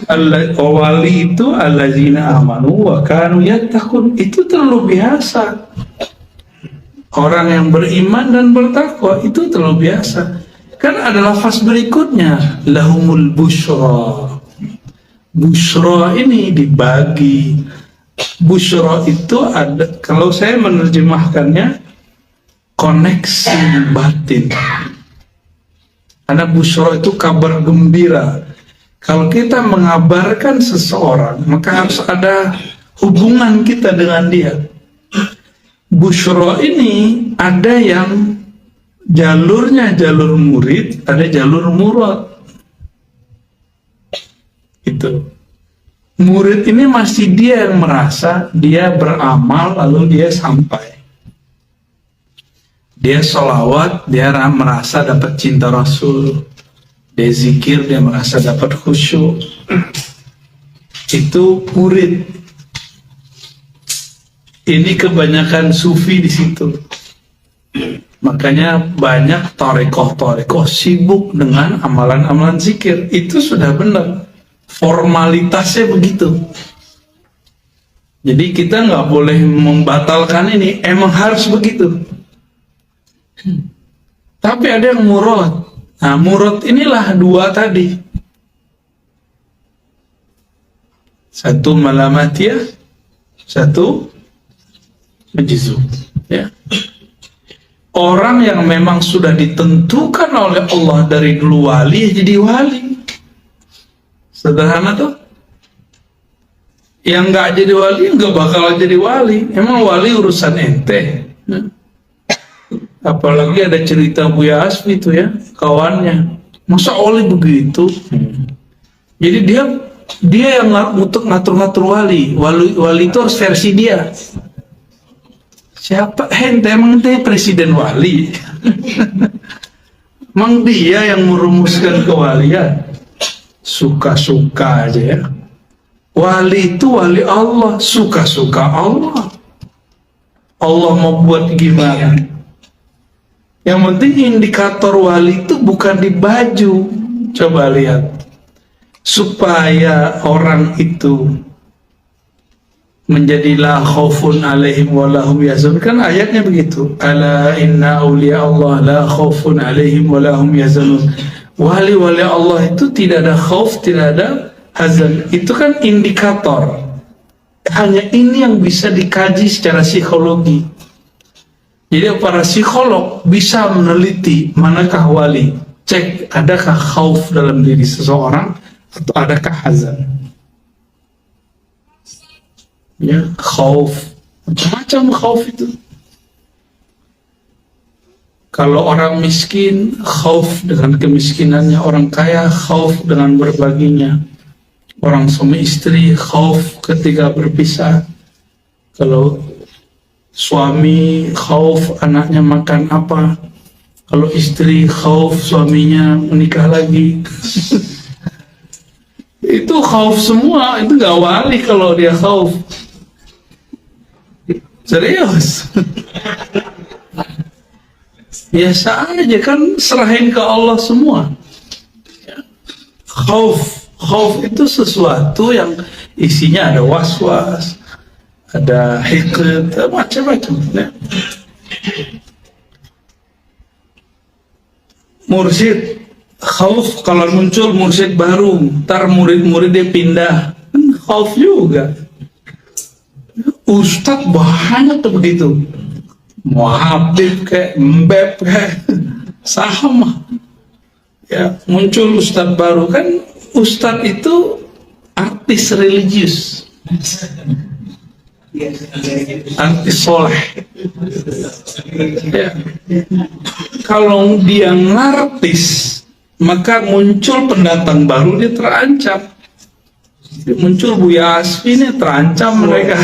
Wali itu allazina amanu wa kanu yattaqun. Itu terlalu biasa. Orang yang beriman dan bertakwa itu terlalu biasa. Kan ada lafaz berikutnya, lahumul busyra. Busyra ini dibagi. Busyra itu ada, kalau saya menerjemahkannya, koneksi batin. Karena busyra itu kabar gembira. Kalau kita mengabarkan seseorang, maka harus ada hubungan kita dengan dia. Busyra ini ada yang jalurnya jalur murid, ada jalur murad. Itu. Murid ini masih dia yang merasa, dia beramal lalu dia sampai. Dia sholawat, dia merasa dapat cinta Rasul. Dia zikir, dia merasa dapat khusyuk. Itu murid. Ini kebanyakan sufi di situ. Makanya banyak torekoh sibuk dengan amalan-amalan zikir. Itu sudah benar. Formalitasnya begitu. Jadi kita nggak boleh membatalkan ini. Emang harus begitu. Tapi ada yang murad. Nah, murad inilah dua tadi. Satu malamatiyah, satu majzum, ya. Orang yang memang sudah ditentukan oleh Allah dari dulu wali, jadi wali. Sederhana tuh. Yang nggak jadi wali nggak bakal jadi wali. Emang wali urusan ente. Apalagi ada cerita Buya Asfi itu ya, kawannya. Masa wali begitu? Jadi dia yang ngatur-ngatur wali. Wali itu harus versi dia. Siapa? Ente emang ente presiden wali. Emang dia yang merumuskan kewalian. Suka-suka aja ya. Wali itu wali Allah, suka-suka Allah. Allah mau buat gimana? Yang penting indikator wali itu bukan di baju. Coba lihat. Supaya orang itu menjadi la khaufun alaihim wa lahum yahzanun, kan ayatnya begitu. Ala inna awliya Allah la khaufun alaihim wa lahum yahzanun. Wali-wali Allah itu tidak ada khauf, tidak ada hazan. Itu kan indikator. Hanya ini yang bisa dikaji secara psikologi. Jadi para psikolog bisa meneliti manakah wali. Cek adakah khauf dalam diri seseorang atau adakah hazan. Ya, khauf, macam-macam khauf itu. Kalau orang miskin, khauf dengan kemiskinannya. Orang kaya, khauf dengan berbaginya. Orang suami istri, khauf ketika berpisah. Kalau suami, khauf anaknya makan apa. Kalau istri, khauf suaminya menikah lagi. Itu khauf semua, itu gak wali kalau dia khauf. Serius. Biasa aja kan, serahin ke Allah semua. Khauf itu sesuatu yang isinya ada was-was, ada hikmat, macam-macam. Ya. Mursyid khauf kalau muncul mursyid baru, ntar murid-muridnya pindah, kan khauf juga. Ustadz banyak tuh begitu, mau Habib kayak Mbeb kayak sama ya, muncul ustadz baru. Kan ustadz itu artis religius, artis soleh ya. Kalau dia ngartis, maka muncul pendatang baru, dia terancam. Muncul Buya Asfi ini terancam mereka.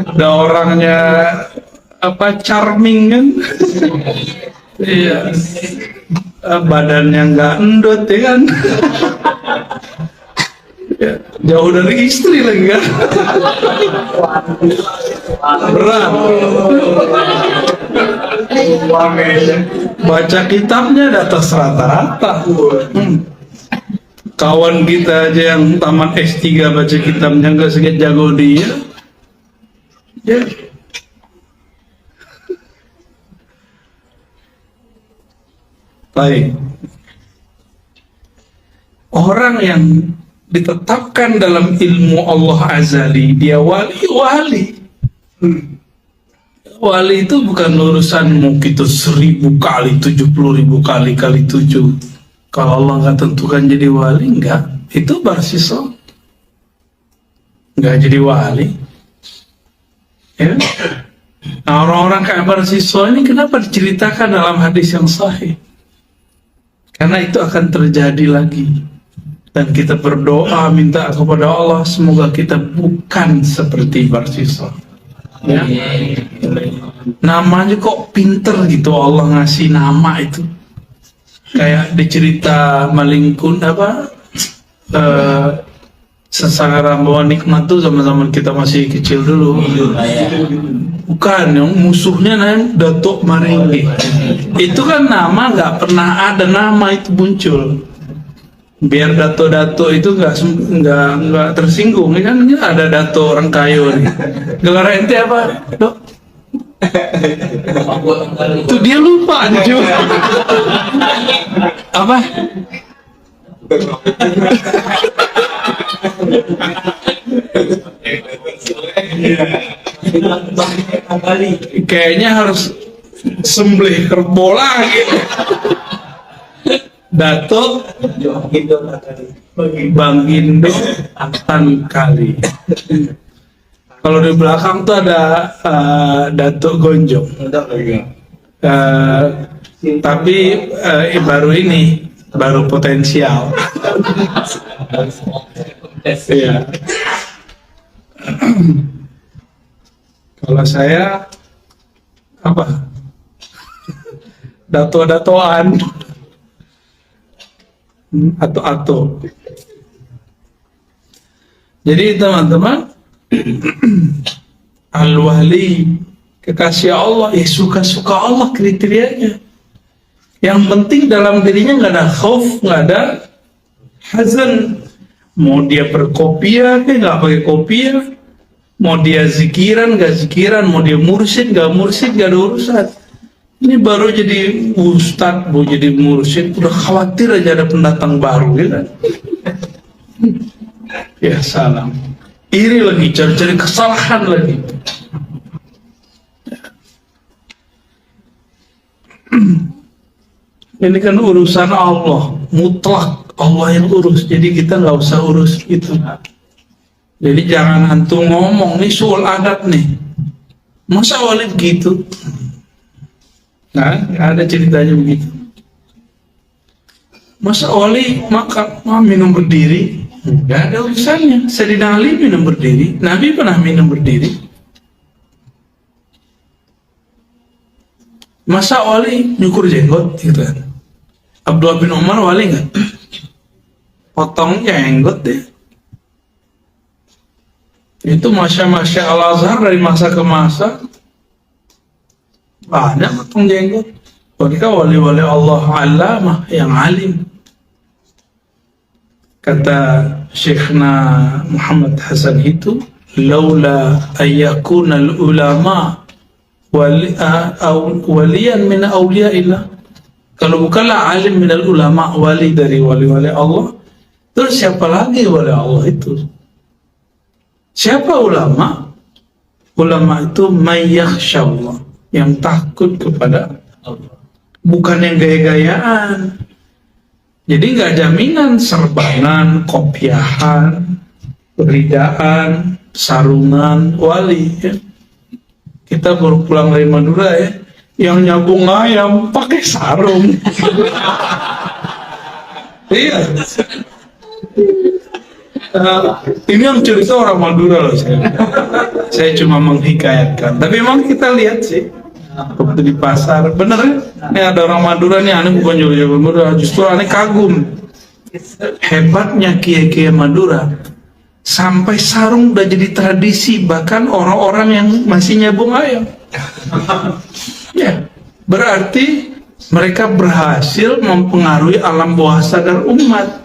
Ada orangnya apa, charming kan. Iya, badannya nggak endut ya kan. Ya, jauh dari istri lagi kan. Berat. Baca kitabnya di atas rata-rata. Kawan kita aja yang tamat S3 baca kitabnya nggak sedikit jago dia. Ya. Baik. Orang yang ditetapkan dalam ilmu Allah azali, dia wali. Wali itu bukan urusan mau kita 1000 kali, 70.000 kali 7. Kalau Allah nggak tentukan jadi wali, enggak. Itu barsiso. Nggak jadi wali. Ya. Nah, orang-orang kayak barsiso ini kenapa diceritakan dalam hadis yang sahih? Karena itu akan terjadi lagi. Dan kita berdoa minta kepada Allah semoga kita bukan seperti barsiso. Ya. Namanya kok pinter gitu Allah ngasih nama itu. Kayak dicerita Malingkun seseorang bawa nikmat tuh zaman-zaman kita masih kecil dulu. Bukan, yang musuhnya namanya Datuk Maringgi. Itu kan nama nggak pernah ada nama itu muncul. Biar dato-dato itu nggak tersinggung, ya kan ada dato orang kayu nih. Gelar ente apa, Dok? Itu dia lupa anjir. Apa? Kayaknya harus sembelih kerbau lagi. Dato Bang Indo Tan Kali. Kalau di belakang tuh ada Dato Gonjong. Tapi baru potensial. Iya. Kalau saya apa? Dato-datoan. Atau jadi teman-teman, al-wali kekasih Allah, ya suka-suka Allah kriterianya. Yang penting dalam dirinya nggak ada khauf, nggak ada hazan. Mau dia berkopiah nggak pakai kopiah, mau dia zikiran nggak zikiran, mau dia mursyid nggak ada urusan. Ini baru jadi ustadz, baru jadi mursyid, udah khawatir aja ada pendatang baru, gitu kan? Ya salam. Iri lagi, cari-cari kesalahan lagi. Ini kan urusan Allah, mutlak Allah yang urus, jadi kita nggak usah urus itu. Jadi jangan antum ngomong nih soal adat nih, masa wali begitu? Nah, ada ceritanya begitu. Masa wali minum berdiri? Nggak ada urusannya. Sayyidina Ali minum berdiri, Nabi pernah minum berdiri. Masa wali nyukur jenggot gitu kan? Abdullah bin Umar wali nggak? Potong jenggot deh. Itu Masya Al-Azhar dari masa ke masa banyak potong jenggot. Mereka wali-wali Allah alamah yang alim. Kata Syekhna Muhammad Hasan itu, laula ayyakuna al-ulama waliyan min awliyaillah. Kalau bukanlah alim minal ulama, wali dari wali-wali Allah, terus siapa lagi wali Allah itu? Siapa ulama? Ulama itu may yakhsha Allah, yang takut kepada Allah, bukan yang gaya-gayaan. Jadi nggak jaminan serbanan, kopiahan, ridaan, sarungan wali. Ya. Kita baru pulang dari Madura ya, yang nyambung ayam pakai sarung. Iya. Ini yang cerita orang Madura loh saya. Saya cuma menghikayatkan. Tapi memang kita lihat sih waktu di pasar, bener ya? Ini ada orang Madura nih, aneh bukan jago-jago Madura, justru aneh kagum hebatnya kiai-kiai Madura. Sampai sarung udah jadi tradisi, bahkan orang-orang yang masih nyambung ayam. Ya, berarti mereka berhasil mempengaruhi alam bawah sadar umat.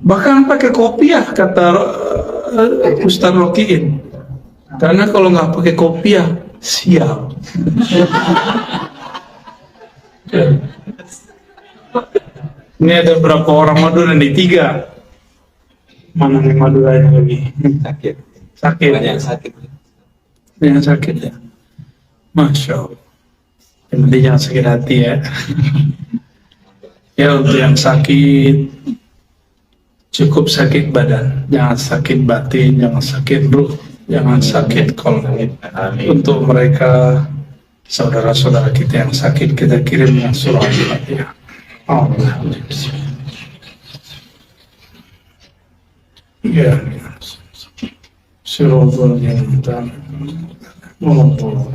Bahkan pakai kopiah kata Ustaz Rokiin. Karena kalau nggak pakai kopiah sial. Ini ada berapa orang Madura nih? 3. Mana nih Maduranya lagi? Sakit. Banyak sakit. Yang sakit ya. Masya Allah. Yang penting jangan sakit hati ya. Ya untuk yang sakit, cukup sakit badan, jangan sakit batin, jangan sakit ruh, jangan sakit qalb. Untuk mereka saudara-saudara kita yang sakit, kita kirim yang surah Al-Fatihah. Ya, sirotol yang kita mengumpul.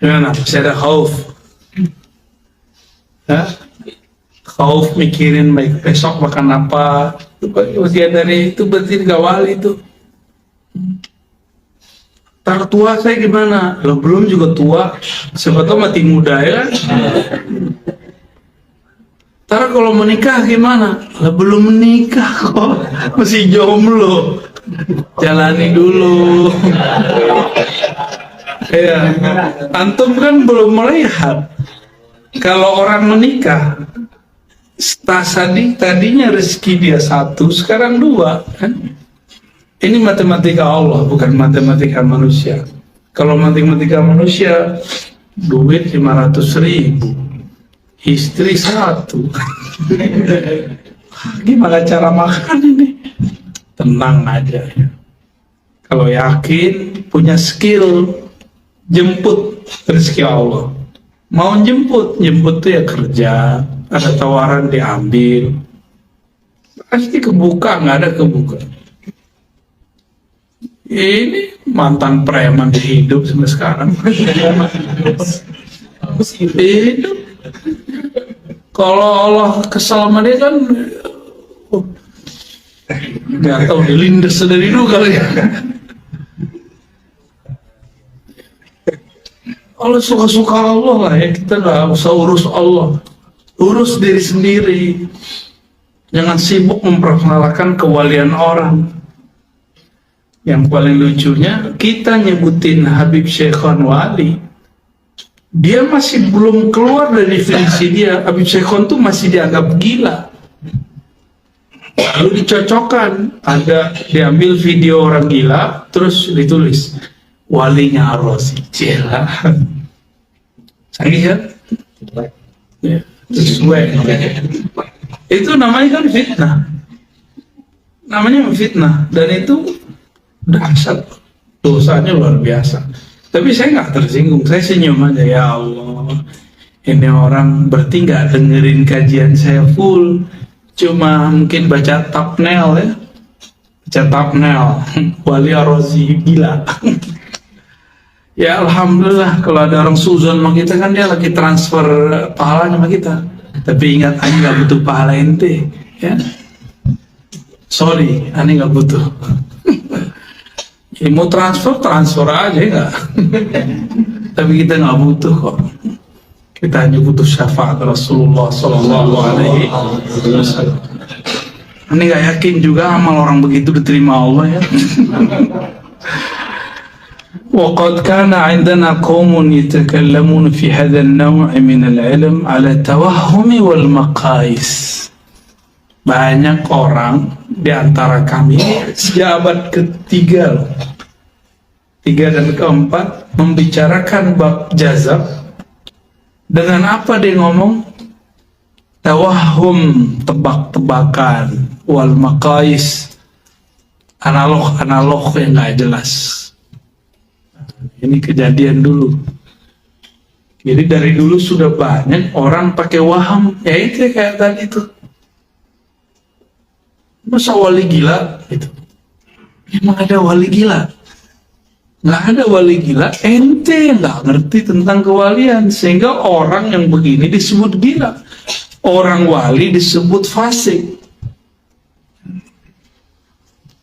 Gimana? Masih ada khauf? Khauf mikirin baik besok makan apa? Usia dari itu berarti gawal itu. Tar tua saya gimana? Lo belum juga tua, siapa tahu mati muda ya kan? Tar kalau menikah gimana? Lo belum menikah kok, masih jomblo. Jalani dulu. Ya, antum kan belum melihat kalau orang menikah tadinya rezeki dia 1, sekarang 2 kan? Ini matematika Allah, bukan matematika manusia. Kalau matematika manusia, duit 500.000, istri 1. Gimana cara makan ini? Tenang aja ya. Kalau yakin punya skill, jemput rezeki Allah. Mau jemput tuh ya kerja, ada tawaran diambil, pasti kebuka, nggak ada kebuka. Ini mantan preman hidup sampai sekarang. Hidup. Kalau Allah kesal sama dia kan, nggak tahu dilindas dari dulu kali ya. Allah suka-suka Allah lah ya, kita nggak usah urus Allah, urus diri sendiri. Jangan sibuk memperkenalkan kewalian orang. Yang paling lucunya, kita nyebutin Habib Syekhon Wali, dia masih belum keluar dari definisi dia. Habib Syekhon tuh masih dianggap gila. Lalu dicocokkan, ada diambil video orang gila, terus ditulis walinya Ar-Razi. Cila. Canggih ya? Ya, sesuai. Itu namanya kan fitnah. Namanya fitnah, dan itu dahsyat, dosanya luar biasa. Tapi saya nggak tersinggung, saya senyum aja. Ya Allah, ini orang berarti nggak dengerin kajian saya full, cuma mungkin baca thumbnail ya, baca thumbnail Wali Ar-Razi gila. Ya Alhamdulillah, kalau ada orang suzon sama kita kan dia lagi transfer pahalanya sama kita. Tapi ingat, Ani nggak butuh pahala ente ya. Sorry, Ani nggak butuh. Ya, mau transfer aja enggak. Tapi kita nggak butuh kok. Kita hanya butuh syafaat Rasulullah Sallallahu Alaihi Wasallam. Ini nggak yakin juga amal orang begitu diterima Allah ya. وقد كان عندنا قوم يتكلمون في هذا النوع من العلم على التوهم والمقاييس. Banyak orang di antara kami sejabat ketiga, 3 dan 4 membicarakan bab jazab dengan apa dia ngomong? Tawahum, tebak-tebakan, wal maqais, analog yang nggak jelas. Ini kejadian dulu. Jadi dari dulu sudah banyak orang pakai waham. Ya itu kayak tadi itu. Masa wali gila itu? Emang ada wali gila? Nggak ada wali gila. Ente nggak ngerti tentang kewalian, sehingga orang yang begini disebut gila. Orang wali disebut fasik.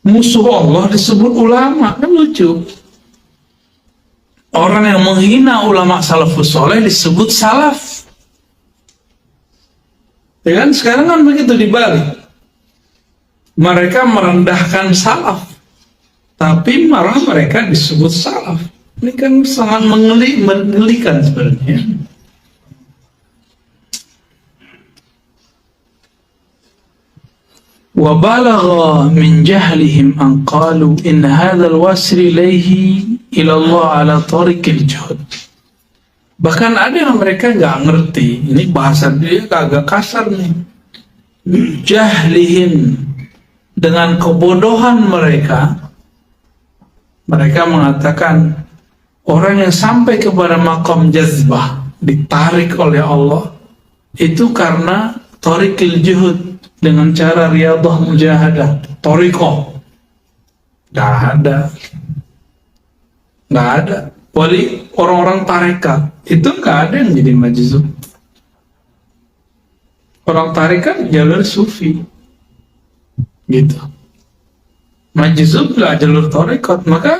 Musuh Allah disebut ulama. Kan lucu. orang yang menghina ulama salafus soleh disebut salaf. Ya kan? Sekarang kan begitu dibalik. Mereka merendahkan salaf, tapi malah mereka disebut salaf. Ini kan sangat mengelikan sebenarnya. وَبَلَغَ مِنْ جَهْلِهِمْ أَنْ قَالُوا إِنَّ هَذَا الْوَاسِرِ إِلَيْهِ إِلَى اللَّهِ عَلَى طَرِيقِ الْجُهْدِ. Bahkan ada yang mereka nggak ngerti. Ini bahasa dia agak kasar nih. Jahlihim, dengan kebodohan mereka mengatakan orang yang sampai kepada maqam jazbah, ditarik oleh Allah, itu karena thariqil juhud, dengan cara riyadhah mujahadah, thariqah. Nggak ada. Wali orang-orang tarekat itu nggak ada yang jadi majzub. Orang tarekat jalur sufi, gitu. Majzub nggak jalur tarekat, maka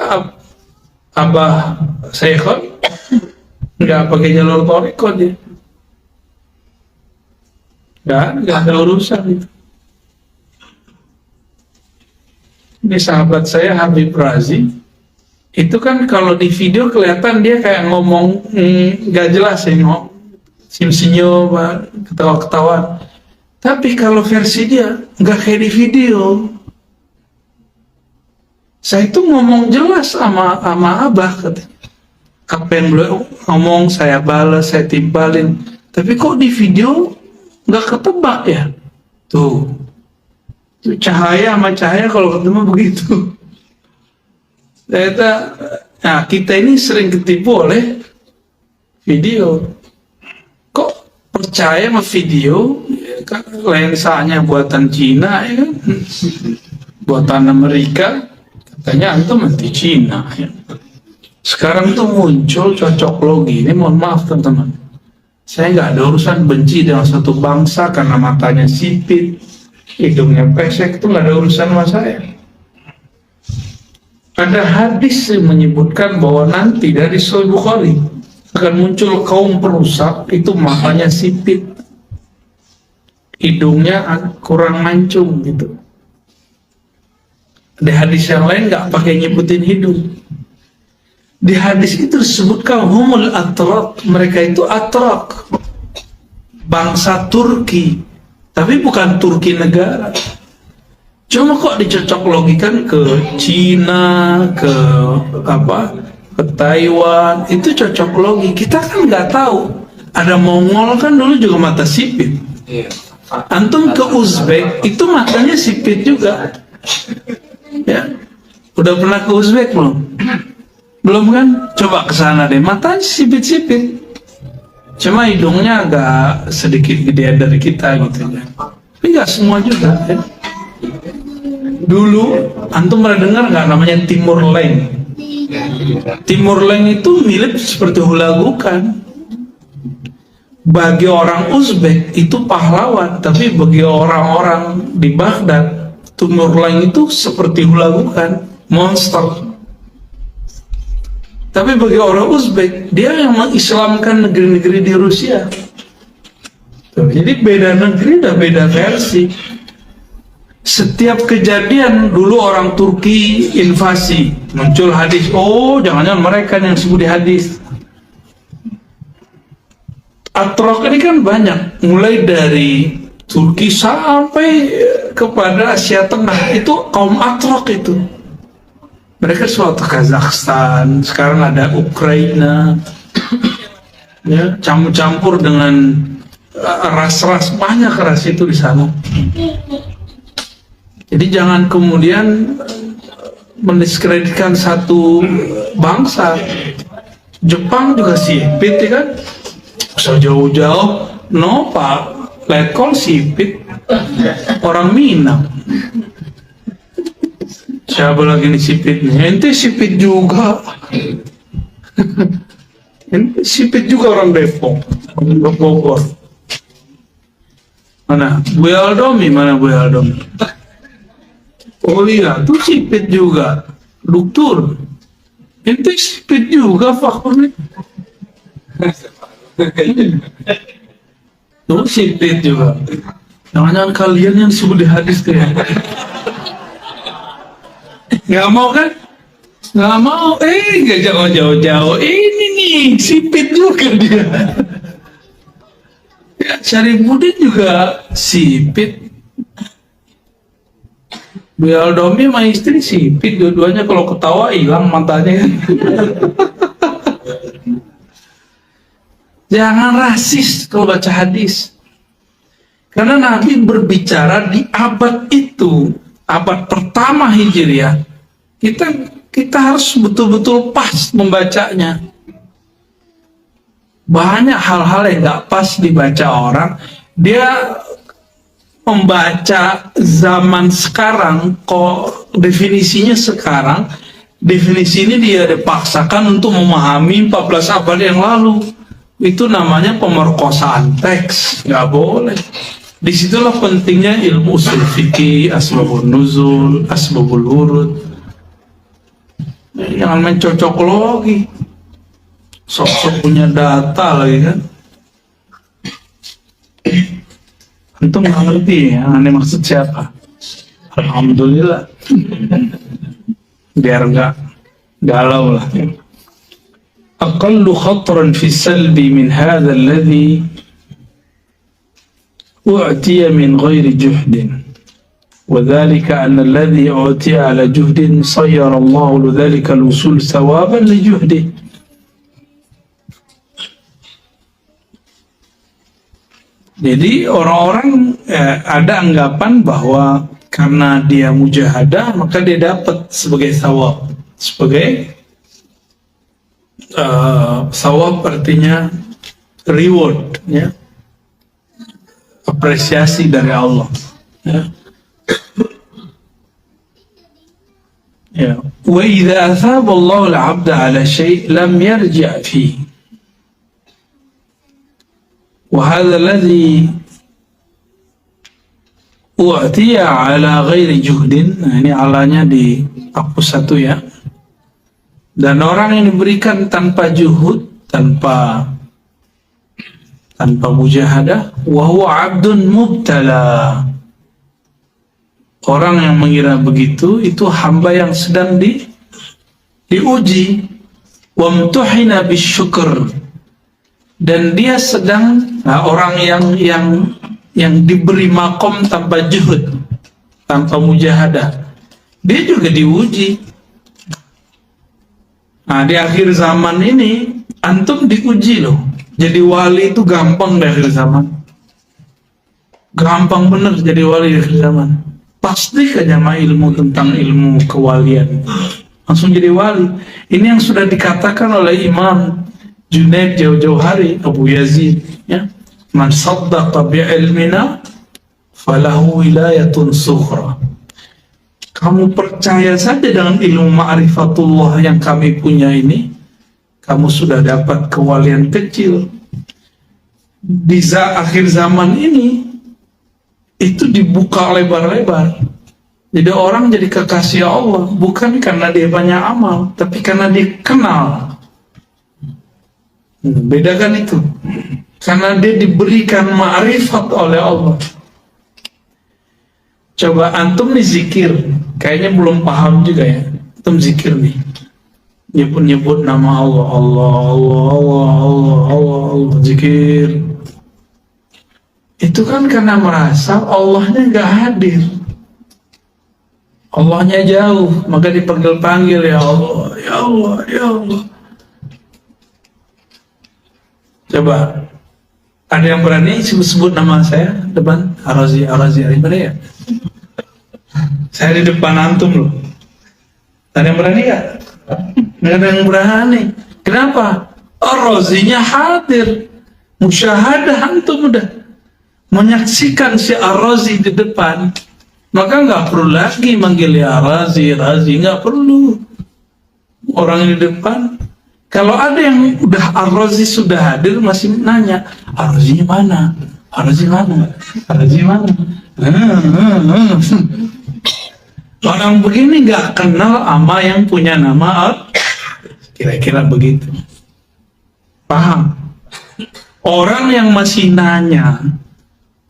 Abah Syekhon nggak pakai jalur tarekat dia. Nggak ada urusan itu. Ini sahabat saya Habib Razi, itu kan kalau di video kelihatan dia kayak ngomong nggak jelas ya, senyum-senyum, ketawa-ketawa. Tapi kalau versi dia nggak kayak di video. Saya itu ngomong jelas sama Abah, katanya. Apa yang beliau ngomong saya balas, saya timbalin. Tapi kok di video nggak ketebak ya? Tuh. Itu cahaya sama cahaya kalau ketemu begitu. Nah, kita ini sering ketipu oleh video. Kok percaya sama video? Ya kan, lensanya buatan Cina, ya kan? Buatan Amerika, katanya antum anti Cina. Ya. Sekarang tuh muncul cocok logi. Ini mohon maaf teman-teman, saya nggak ada urusan benci dengan satu bangsa karena matanya sipit, hidungnya pesek, itu nggak ada urusan sama saya. Ada hadis yang menyebutkan bahwa nanti dari Sahih Bukhari akan muncul kaum perusak, itu matanya sipit, hidungnya kurang mancung gitu. Di hadis yang lain nggak pakai nyebutin hidung. Di hadis itu disebutkan humul atrak, mereka itu atrak, bangsa Turki, tapi bukan Turki negara. Cuma kok dicocok logikan ke Cina, ke Taiwan, itu cocok logi. Kita kan nggak tahu. Ada Mongol kan dulu juga mata sipit. Antum ke Uzbek itu matanya sipit juga. Ya, udah pernah ke Uzbek belum? Belum kan? Coba ke sana deh, matanya sipit-sipit. Cuma hidungnya agak sedikit gedean dari kita gitu ya. Tapi nggak semua juga. Ya. Dulu antum pernah dengar nggak namanya Timur Leng? Timur Leng itu mirip seperti hulagukan. Bagi orang Uzbek itu pahlawan, tapi bagi orang-orang di Baghdad, Timur Leng itu seperti hulagukan, monster. Tapi bagi orang Uzbek, dia yang mengislamkan negeri-negeri di Rusia. Jadi beda negeri dan beda versi. Setiap kejadian dulu orang Turki invasi, muncul hadis, oh jangan-jangan mereka yang disebut di hadis. Atrok ini kan banyak, mulai dari Turki sampai kepada Asia Tengah, itu kaum Atrok itu. Mereka suatu Kazakhstan, sekarang ada Ukraina, ya, campur-campur dengan ras-ras, banyak ras itu di sana. Jadi jangan kemudian mendiskreditkan satu bangsa. Jepang juga sipit, ya kan? So jauh-jauh, no pak, letkol sipit, orang Minang. Siapa lagi nih sipit nih? Ente sipit juga. Ente sipit juga orang Depok, Bogor. Mana? Buya Aldomi, mana Buya Aldomi? Oh iya, tuh sipit juga, dokter. Itu sipit juga faktornya. Tuh sipit juga. Jangan-jangan kalian yang disebut di hadis tuh ya. Nggak mau kan? Nggak mau. Nggak jauh-jauh. Ini nih sipit juga dia. Ya, Syarifuddin juga sipit. Bial Domi sama istri sipit, dua-duanya kalau ketawa hilang matanya. Jangan rasis kalau baca hadis. Karena Nabi berbicara di abad itu, abad pertama Hijriah. Kita harus betul-betul pas membacanya. Banyak hal-hal yang gak pas dibaca orang. Dia membaca zaman sekarang, kok definisinya sekarang, definisi ini dia dipaksakan untuk memahami 14 abad yang lalu. Itu namanya pemerkosaan teks, nggak boleh. Disitulah pentingnya ilmu usul fikih, asbabun nuzul, asbabul wurud. Jangan main cocok logi, sok-sok punya data lagi kan. Antum nggak ngerti ya, ini maksud siapa? Alhamdulillah. Biar nggak galau lah. Aqallu khatran fi salbi min hadha alladhi u'tiya min ghairi juhdin. وذلك أن الذي أعطي على جهد صير الله لذلك الوصول ثوابا لجهده. Jadi orang-orang ada anggapan bahwa karena dia mujahadah maka dia dapat sebagai thawab. Sebagai thawab artinya reward, ya, apresiasi dari Allah. Ya. Ya. Wa idza athaba Allahu al-'abda 'ala syai' lam yarji' fihi. وهذا الذي أعطي على غير جهد. Nah, ini alanya dihapus satu ya. Dan orang yang diberikan tanpa juhud, tanpa mujahadah, wa huwa 'abdun mubtala. Orang yang mengira begitu itu hamba yang sedang diuji. Wa mtuhina bisyukr. Dan dia sedang, orang yang diberi makom tanpa juhud, tanpa mujahadah, dia juga diuji. Nah, di akhir zaman ini antum diuji loh. Jadi wali itu gampang di akhir zaman. Gampang bener jadi wali di akhir zaman. Pasti kejama ilmu tentang ilmu kewalian, langsung jadi wali. Ini yang sudah dikatakan oleh Imam Junaid jauh-jauh hari, Abu Yazid, ya, man saddaqa bi'ilmina falahu wilayatun sukhra. Kamu percaya saja dengan ilmu ma'rifatullah yang kami punya ini, kamu sudah dapat kewalian kecil. Di akhir zaman ini itu dibuka lebar-lebar. Jadi orang jadi kekasih Allah bukan karena dia banyak amal, tapi karena dia kenal. Bedakan itu. Karena dia diberikan ma'rifat oleh Allah. Coba antum nih zikir, kayaknya belum paham juga ya. Antum zikir nih, nyebut-nyebut nama Allah, Allah, Allah, Allah, Allah, Allah, Allah, zikir. Itu kan karena merasa Allahnya nggak hadir, Allahnya jauh, maka dipanggil-panggil, ya Allah, ya Allah, ya Allah. Coba, ada yang berani sebut nama saya depan Ar-Razi, ada ya? Saya di depan antum loh. Ada yang berani gak? Nggak ada yang berani. Kenapa? Ar-Razinya hadir, musyahadah antum udah menyaksikan si Ar-Razi di depan. Maka nggak perlu lagi manggil ya Razi, nggak perlu. Orang di depan. Kalau ada yang udah Ar-Razi sudah hadir masih nanya, Ar-Razinya mana? Ar-Razi mana? Ar-Razi mana? Orang begini nggak kenal sama yang punya nama Kira-kira begitu. Paham? Orang yang masih nanya,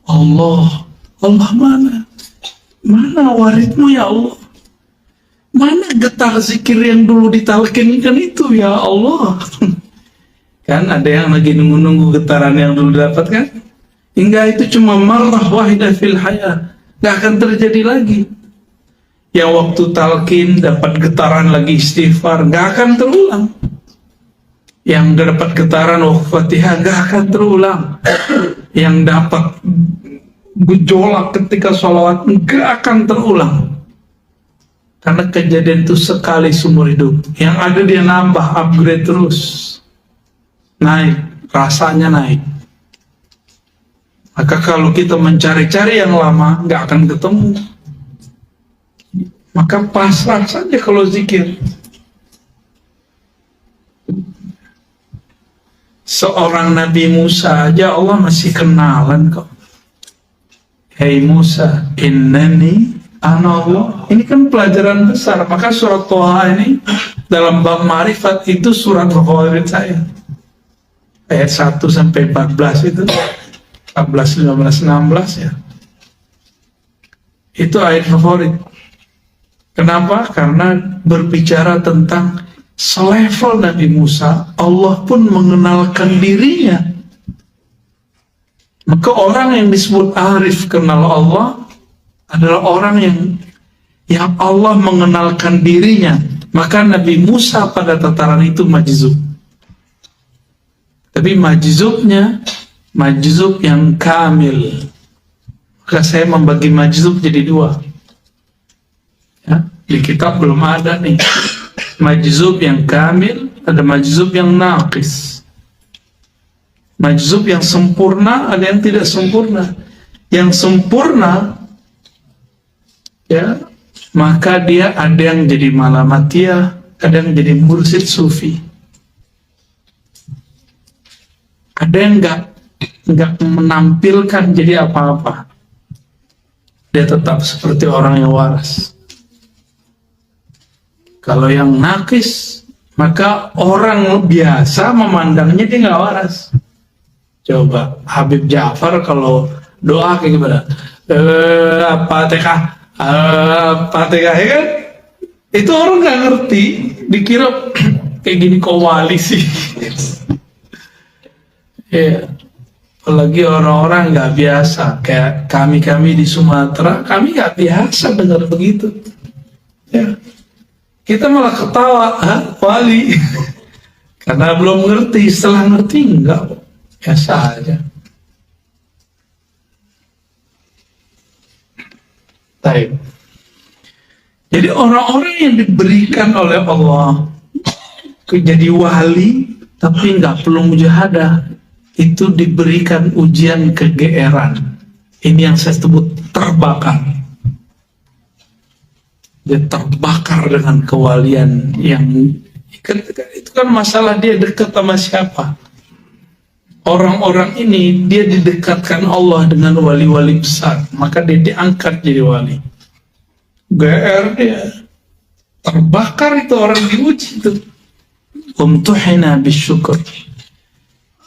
Allah mana? Mana waridmu ya Allah? Mana getar zikir yang dulu ditalkinkan itu ya Allah? Kan ada yang lagi nunggu-nunggu getaran yang dulu dapat kan? Hingga itu cuma marrah wahidah fil hayat, gak akan terjadi lagi. Yang waktu talqin dapat getaran lagi istighfar, gak akan terulang. Yang dapat getaran waktu Fatihah gak akan terulang. Yang dapat gejolak ketika sholawat gak akan terulang. Karena kejadian itu sekali seumur hidup. Yang ada dia nambah, upgrade terus, naik, rasanya naik. Maka kalau kita mencari-cari yang lama gak akan ketemu. Maka pasrah saja kalau zikir. Seorang Nabi Musa aja Allah masih kenalan kok. Hei Musa, innani ana Allah. Ini kan pelajaran besar. Maka surat Thaha ini dalam bab ma'rifat itu surat favorit saya. Ayat 1 sampai 14 itu. 14, 15, 16 ya. Itu ayat favorit. Kenapa? Karena berbicara tentang selevel Nabi Musa, Allah pun mengenalkan dirinya. Maka orang yang disebut arif kenal Allah adalah orang yang Allah mengenalkan dirinya. Maka Nabi Musa pada tataran itu majzub. Tapi majzub yang kamil. Maka saya membagi majzub jadi dua. Ya, di kitab belum ada nih. Majzub yang kamil, ada majzub yang naqis. Majzub yang sempurna, ada yang tidak sempurna. Yang sempurna, ya, maka dia ada yang jadi malamatiyah, ada yang jadi mursyid sufi. Ada yang enggak menampilkan jadi apa-apa. Dia tetap seperti orang yang waras. Kalau yang nakis, maka orang biasa memandangnya dia nggak waras. Coba Habib Ja'far kalau doa kayak gimana? Fatihah, Fatihah ya kan? Itu orang nggak ngerti, dikira kayak gini kok wali sih. Ya, apalagi orang-orang nggak biasa, kayak kami di Sumatera, kami nggak biasa dengar begitu. Ya. Kita malah ketawa, wali. Karena belum ngerti, setelah ngerti enggak, biasa aja. Baik. Jadi orang-orang yang diberikan oleh Allah jadi wali, tapi enggak perlu mujahadah, itu diberikan ujian kegeeran. Ini yang saya sebut terbakar. Dia terbakar dengan kewalian yang itu kan masalah dia dekat sama siapa. Orang-orang ini dia didekatkan Allah dengan wali-wali besar, maka dia diangkat jadi wali. GR dia terbakar, itu orang diuji itu. Umtuhina bisyukur.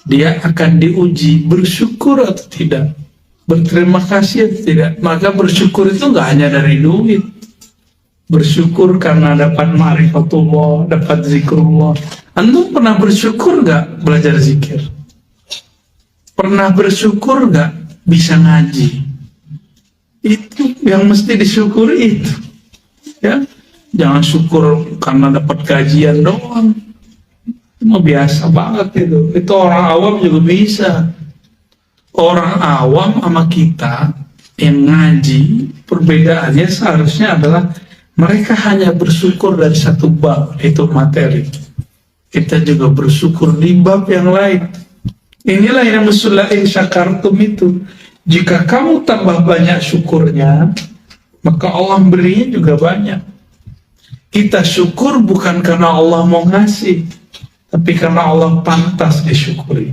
Dia akan diuji bersyukur atau tidak, berterima kasih atau tidak. Maka bersyukur itu nggak hanya dari duit. Bersyukur karena dapat ma'rifatullah, dapat zikrullah. Antum pernah bersyukur gak belajar zikir? Pernah bersyukur gak bisa ngaji? Itu yang mesti disyukuri itu. Ya, jangan syukur karena dapat gajian doang. Itu biasa banget itu. Itu orang awam juga bisa. Orang awam sama kita yang ngaji, perbedaannya seharusnya adalah mereka hanya bersyukur dari satu bab, itu materi. Kita juga bersyukur di bab yang lain. Inilah yang musullain syakartum itu. Jika kamu tambah banyak syukurnya, maka Allah berinya juga banyak. Kita syukur bukan karena Allah mau ngasih, tapi karena Allah pantas disyukuri.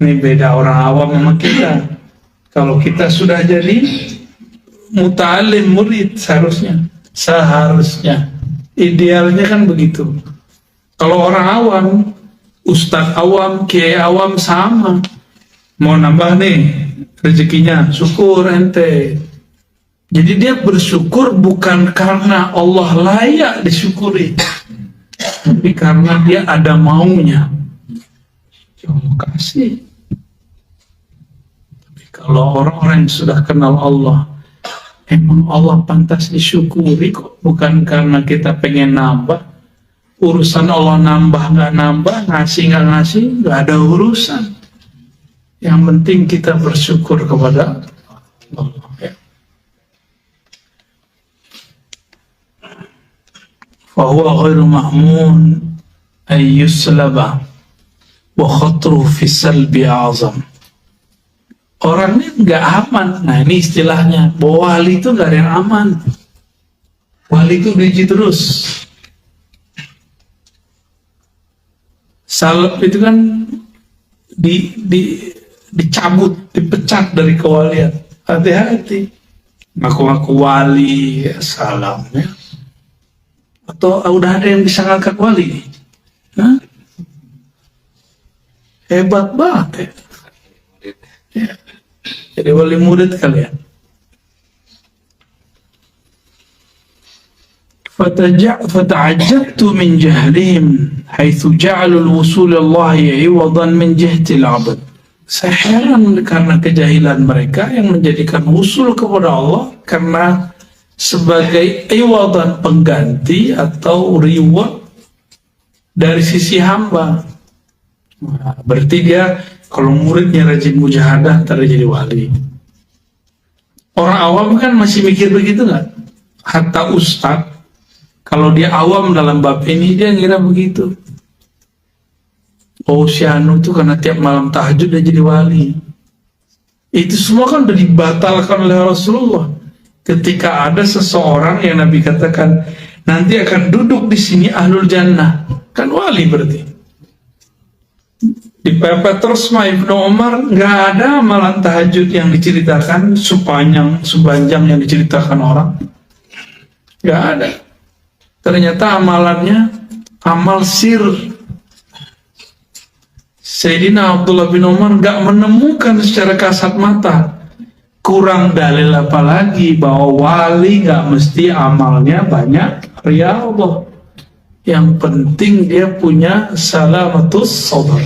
Ini beda orang awam sama kita. Kalau kita sudah jadi muta'alim, murid, seharusnya idealnya kan begitu. Kalau orang awam, ustadz awam, kiai awam sama. Mau nambah nih rezekinya, syukur ente. Jadi dia bersyukur bukan karena Allah layak disyukuri, tapi karena dia ada maunya. Ya Allah kasih. Tapi kalau orang-orang yang sudah kenal Allah, emang Allah pantas disyukuri kok, bukan karena kita pengen nambah. Urusan Allah nambah nggak nambah, ngasih nggak ngasih, nggak ada urusan. Yang penting kita bersyukur kepada Allah. Ya. Fahuwa ghairu ma'mun ayyuslaba wa khatruhu fi salbi azam. Orang ini nggak aman. Nah ini istilahnya, bahwa wali itu nggak ada yang aman. Wali itu diuji terus. Salib itu kan dicabut, dipecat dari kewalian. Hati-hati. Ngaku-ngaku wali, ya salam ya. Atau udah ada yang bisa ngangkat wali? Hah? Hebat banget ya. Jadi wali murid kalian. Fata'ajjabtu min jahlihim haitsu ja'alu al-wusul Allah 'iwadan min jihtil 'abd. Saya heran karena kejahilan mereka yang menjadikan usul kepada Allah karena sebagai iwadan, pengganti atau reward dari sisi hamba. Nah, berarti dia kalau muridnya rajin mujahadah ntar jadi wali. Orang awam kan masih mikir begitu nggak? Hatta ustadz kalau dia awam dalam bab ini dia ngira begitu. Oh si Anu tuh karena tiap malam tahajud dia jadi wali. Itu semua kan udah dibatalkan oleh Rasulullah. Ketika ada seseorang yang Nabi katakan nanti akan duduk di sini ahlul jannah, kan wali berarti. Dipepet terus sama Ibnu Umar, nggak ada amalan tahajud yang diceritakan sepanjang yang diceritakan orang, nggak ada. Ternyata amalannya amal sir. Sayyidina Abdullah bin Umar nggak menemukan secara kasat mata. Kurang dalil apa lagi bahwa wali nggak mesti amalnya banyak riyadhah. Yang penting dia punya salamatus sadar.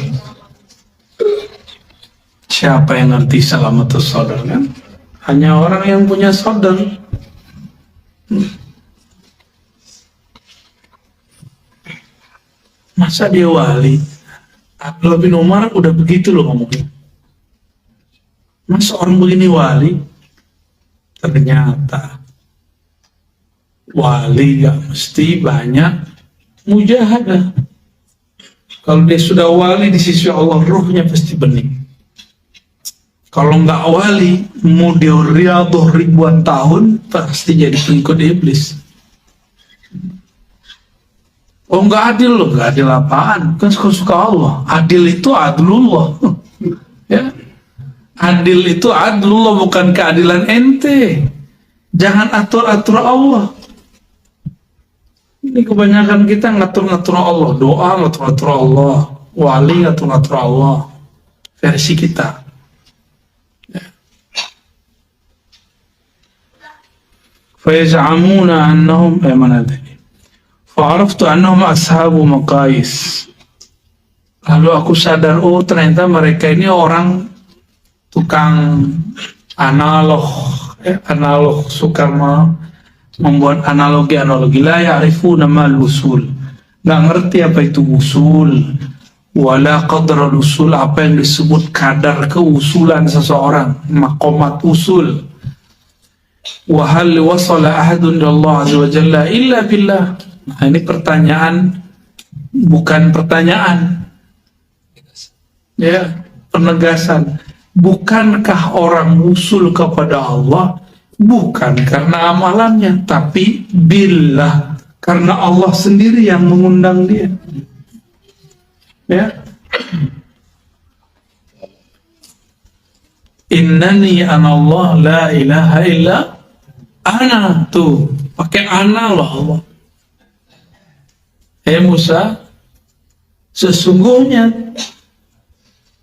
Siapa yang ngerti salamatus sadar kan? Hanya orang yang punya sadar. Masa dia wali? Abdullah bin Umar udah begitu loh ngomongnya. Masa orang begini wali? Ternyata wali gak mesti banyak mujahadah. Kalau dia sudah wali di sisi Allah, ruhnya pasti bening. Kalau nggak wali, mau dia riyadhah ribuan tahun, pasti jadi pengikut iblis. Oh nggak adil loh, nggak adil apaan? Kan suka-suka Allah. Adil itu adlullah. Ya, adil itu adlullah, bukan keadilan ente. Jangan atur-atur Allah. Ini kebanyakan kita ngatur-ngatur Allah, doa ngatur-ngatur Allah, wali ngatur-ngatur Allah. Versi kita. Fayaz'amuna annahum fa'araftu annahum ashabu maqais. Lalu aku sadar, oh ternyata mereka ini orang tukang analog, analog, suka membuat analogi-analogi. La ya'rifuna mal usul, nggak ngerti apa itu usul, wala qadra usul, apa yang disebut kadar keusulan seseorang, maqamat usul. Wa hal wasala ahadun Allah azza wa jalla illa billah. Nah, ini pertanyaan, bukan pertanyaan, ya, penegasan. Bukankah orang usul kepada Allah bukan karena amalannya, tapi billah, karena Allah sendiri yang mengundang dia. Ya. Innani anallah la ilaha illa ana, tuh pakai ana loh Allah. Musa, Sesungguhnya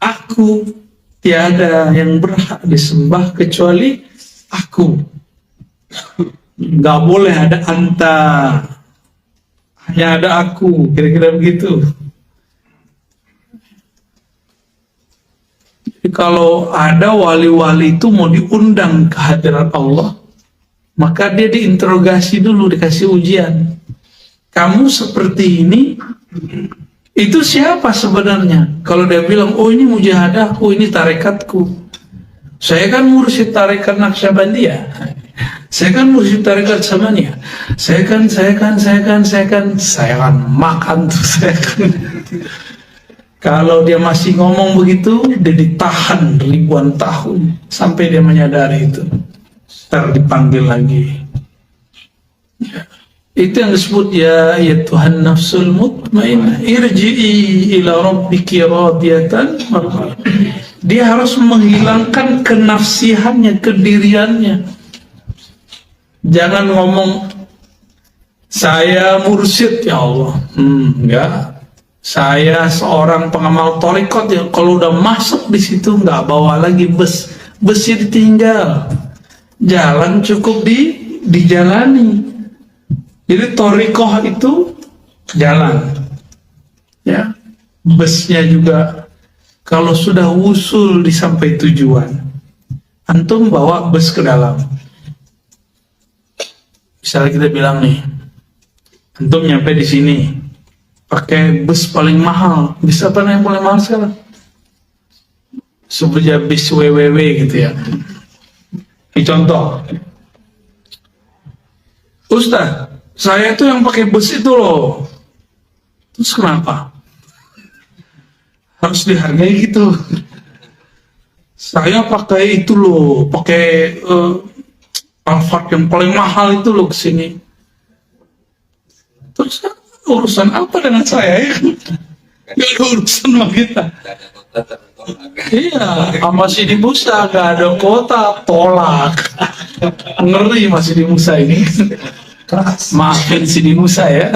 aku tiada yang berhak disembah kecuali aku. Nggak boleh ada anta, hanya ada aku, kira-kira begitu. Jadi kalau ada wali-wali itu mau diundang ke hadirat Allah, maka dia diinterogasi dulu, dikasih ujian. Kamu seperti ini, itu siapa sebenarnya? Kalau dia bilang, oh ini mujahadahku, ini tarekatku. Saya kan mursyid tarekat Naqsyabandiyah. Saya kan mursyid tarekat Samaniyah. Saya kan makan tuh saya kan. Kalau dia masih ngomong begitu, dia ditahan ribuan tahun sampai dia menyadari itu. Ntar dipanggil lagi. Ya. Itu yang disebut ya Tuhan nafsul mutmainnah irji'i ila rabbiki radiyatan mardiyah. Dia harus menghilangkan kenafsihannya, kediriannya. Jangan ngomong saya mursyid ya Allah. Enggak. Saya seorang pengamal thariqat ya. Kalau udah masuk di situ enggak bawa lagi busnya ditinggal. Jalan cukup dijalani. Jadi thariqah itu jalan, ya. Busnya juga kalau sudah wusul di sampai tujuan, antum bawa bus ke dalam. Misalnya kita bilang nih, antum nyampe di sini, pakai bus paling mahal. Bisa apa yang paling mahal sekarang? Seperti bis WWW gitu ya. Ini contoh, Ustaz. Saya tuh yang pakai bus itu loh. Terus kenapa? Harus dihargai gitu. Saya pakai itu loh, pakai Alphard yang paling mahal itu loh kesini. Terus urusan apa dengan saya ya? Gak ada urusan sama kita. Iya, masih di Musa gak ada kota, tolak. Ngeri masih di Musa ini. Maafin Sidi Musa ya.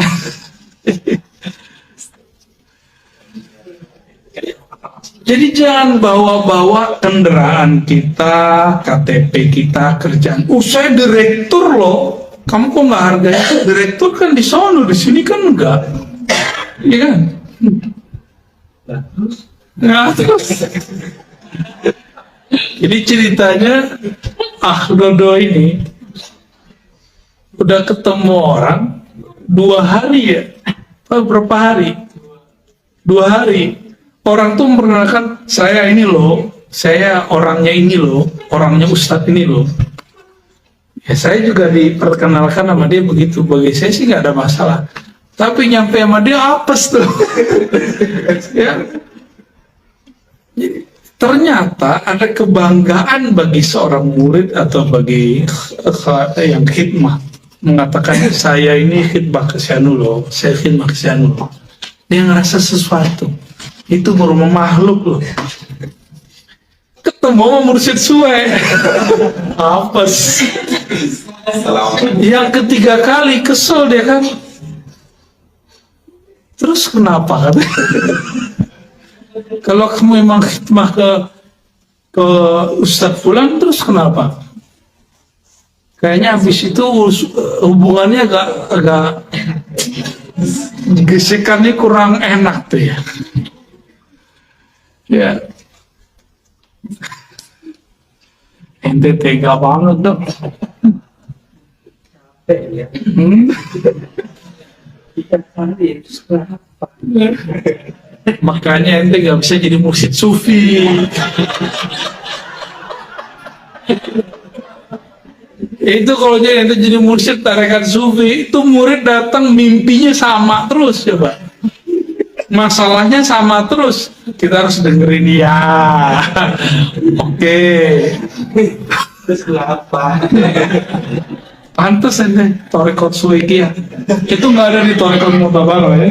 Jadi jangan bawa-bawa kendaraan kita, KTP kita, kerjaan. Saya direktur loh. Kamu kok nggak harganya? Direktur kan di sono, di sini kan enggak. Iya kan? Nah, terus. Jadi ceritanya Dodo ini udah ketemu orang 2 hari ya, berapa hari? 2 hari. Orang tuh memperkenalkan saya ini loh, saya orangnya ini loh, orangnya Ustadz ini loh. Ya saya juga diperkenalkan sama dia begitu. Bagi saya sih nggak ada masalah. Tapi nyampe sama dia apes tuh. Ya. Ternyata ada kebanggaan bagi seorang murid atau bagi yang khidmah. Mengatakan saya ini khidmah ke Syanu loh, saya khidmah ke Syanu loh. Dia ngerasa sesuatu. Itu berupa makhluk loh. Ketemu sama mursyid suwe. Apes. Yang ketiga kali kesel dia kan. Terus kenapa kan? Kalau kamu memang khidmah ke Ustadz Fulan, terus kenapa? Kayaknya habis itu hubungannya agak gesekannya kurang enak tuh ya. Ya. Ente tega banget dong. Makanya ente gak bisa jadi mursyid sufi. Itu kalau ente jadi mursyid tarekat sufi, itu murid datang mimpinya sama terus coba. Masalahnya sama terus. Kita harus dengerin ya. Oke. Terus apa? Pantes ente tarekat suiki ya. Itu nggak ada di tarekat Mutabaro ya.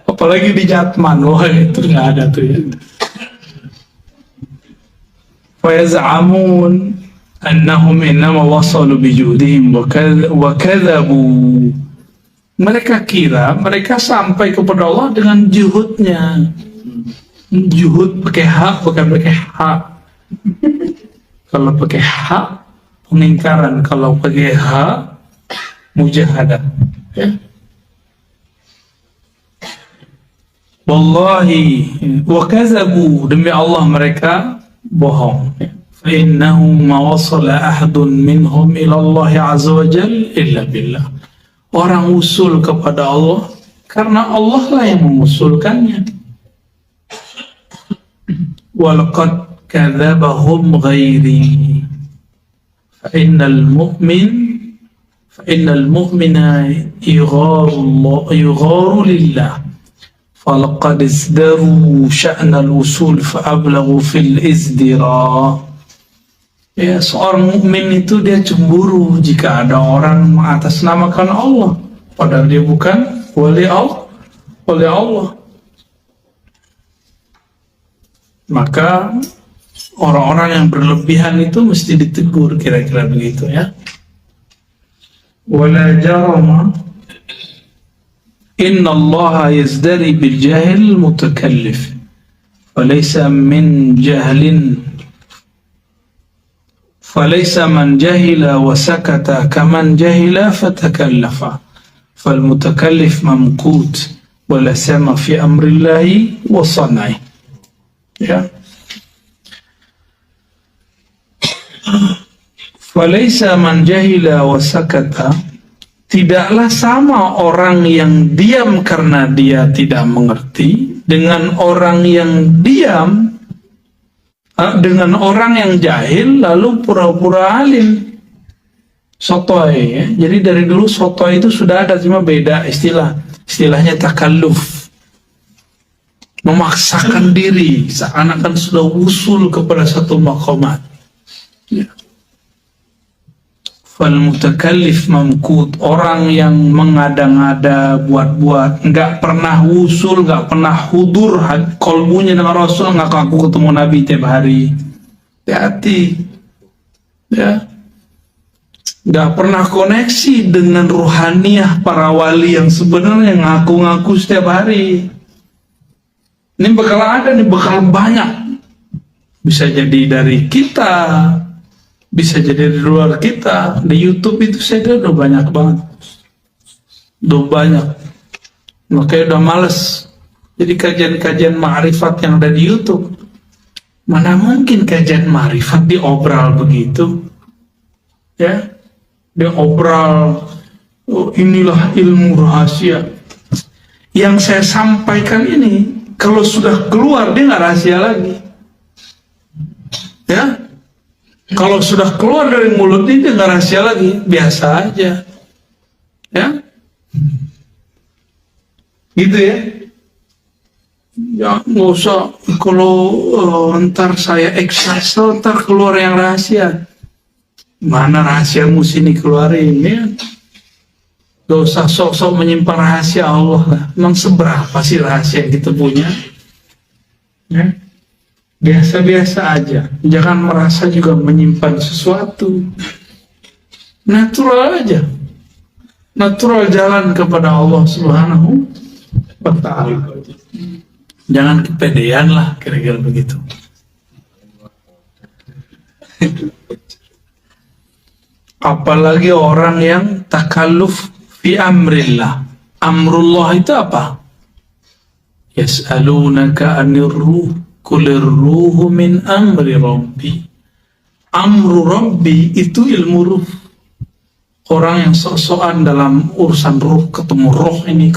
Apalagi di Jatman, wah itu nggak ada tuh ya. Fayaz'amun annahum innama wasalu bijudihim wa kadzabu. Mereka kira mereka sampai kepada Allah dengan juhudnya. Juhud pakai hak, bukan pakai hak. Kalau pakai hak, pengingkaran. Kalau pakai hak, mujahadah. Ya. Wallahi wa kadzabu, demi Allah mereka bohong. Fa innahu ma wasala ahadun minhum ila Allah azza wa jalla illa billah. Orang usul kepada Allah karena Allah lah yang mengusulkannya. Walaqad kadzabahum ghairi. Fa innal mu'mina yugharu lillah. Falaqad izdaru sya'nal usul fa'ablagu fil izdira. Ya, seorang mukmin itu dia cemburu jika ada orang mengatasnamakan Allah padahal dia bukan wali Allah. Maka orang-orang yang berlebihan itu mesti ditegur, kira-kira begitu ya. Wala jarama inna Allah yazdari bil jahil mutakallif falaysa min jahlin فليس من جهل وسكت كمن جهل فتكلف فالمتكلف ممقوت ولا سما في أمر الله وصنعه. Ya. فليس من جهل وسكت, tidaklah sama orang yang diam karena dia tidak mengerti dengan orang yang diam, dengan orang yang jahil lalu pura-pura alim. Sotoy ya. Jadi dari dulu sotoy itu sudah ada, cuma beda istilahnya takalluf, memaksakan diri seakan-akan sudah usul kepada satu maqamat ya. Fal mutakallif mamkut, orang yang mengada-ngada, buat-buat, nggak pernah usul, nggak pernah hudur kolbunya dengan Rasul, nggak aku ketemu Nabi tiap hari. Hati-hati ya, nggak pernah koneksi dengan ruhaniyah para wali yang sebenarnya ngaku-ngaku setiap hari. Ini bakal ada nih, bakal banyak. Bisa jadi dari kita, bisa jadi di luar kita. Di YouTube itu saya udah banyak banget, udah banyak. Makanya udah males jadi kajian-kajian ma'rifat yang ada di YouTube. Mana mungkin kajian ma'rifat diobral begitu ya, diobral. Oh, inilah ilmu rahasia yang saya sampaikan ini. Kalau sudah keluar dia nggak rahasia lagi ya. Kalau sudah keluar dari mulut ini nggak rahasia lagi, biasa aja, ya, gitu ya. Ya nggak usah kalau ntar saya ekstase ntar keluar yang rahasia. Mana rahasiamu sini keluarin ya. Gak usah sok-sok menyimpan rahasia Allah lah. Emang seberapa sih rahasia yang kita punya? Ya. Biasa-biasa aja, jangan merasa juga menyimpan sesuatu. Natural aja, natural jalan kepada Allah Subhanahu wa Ta'ala. Jangan kepedean lah, kira-kira begitu. Apalagi orang yang takalluf fi amrillah. Amrullah itu apa? Yas'alunaka anir ruh Kulir ruhu min amri rabbi. Amru rabbi itu ilmu ruh. Orang yang sok-sokan dalam urusan ruh, ketemu roh ini,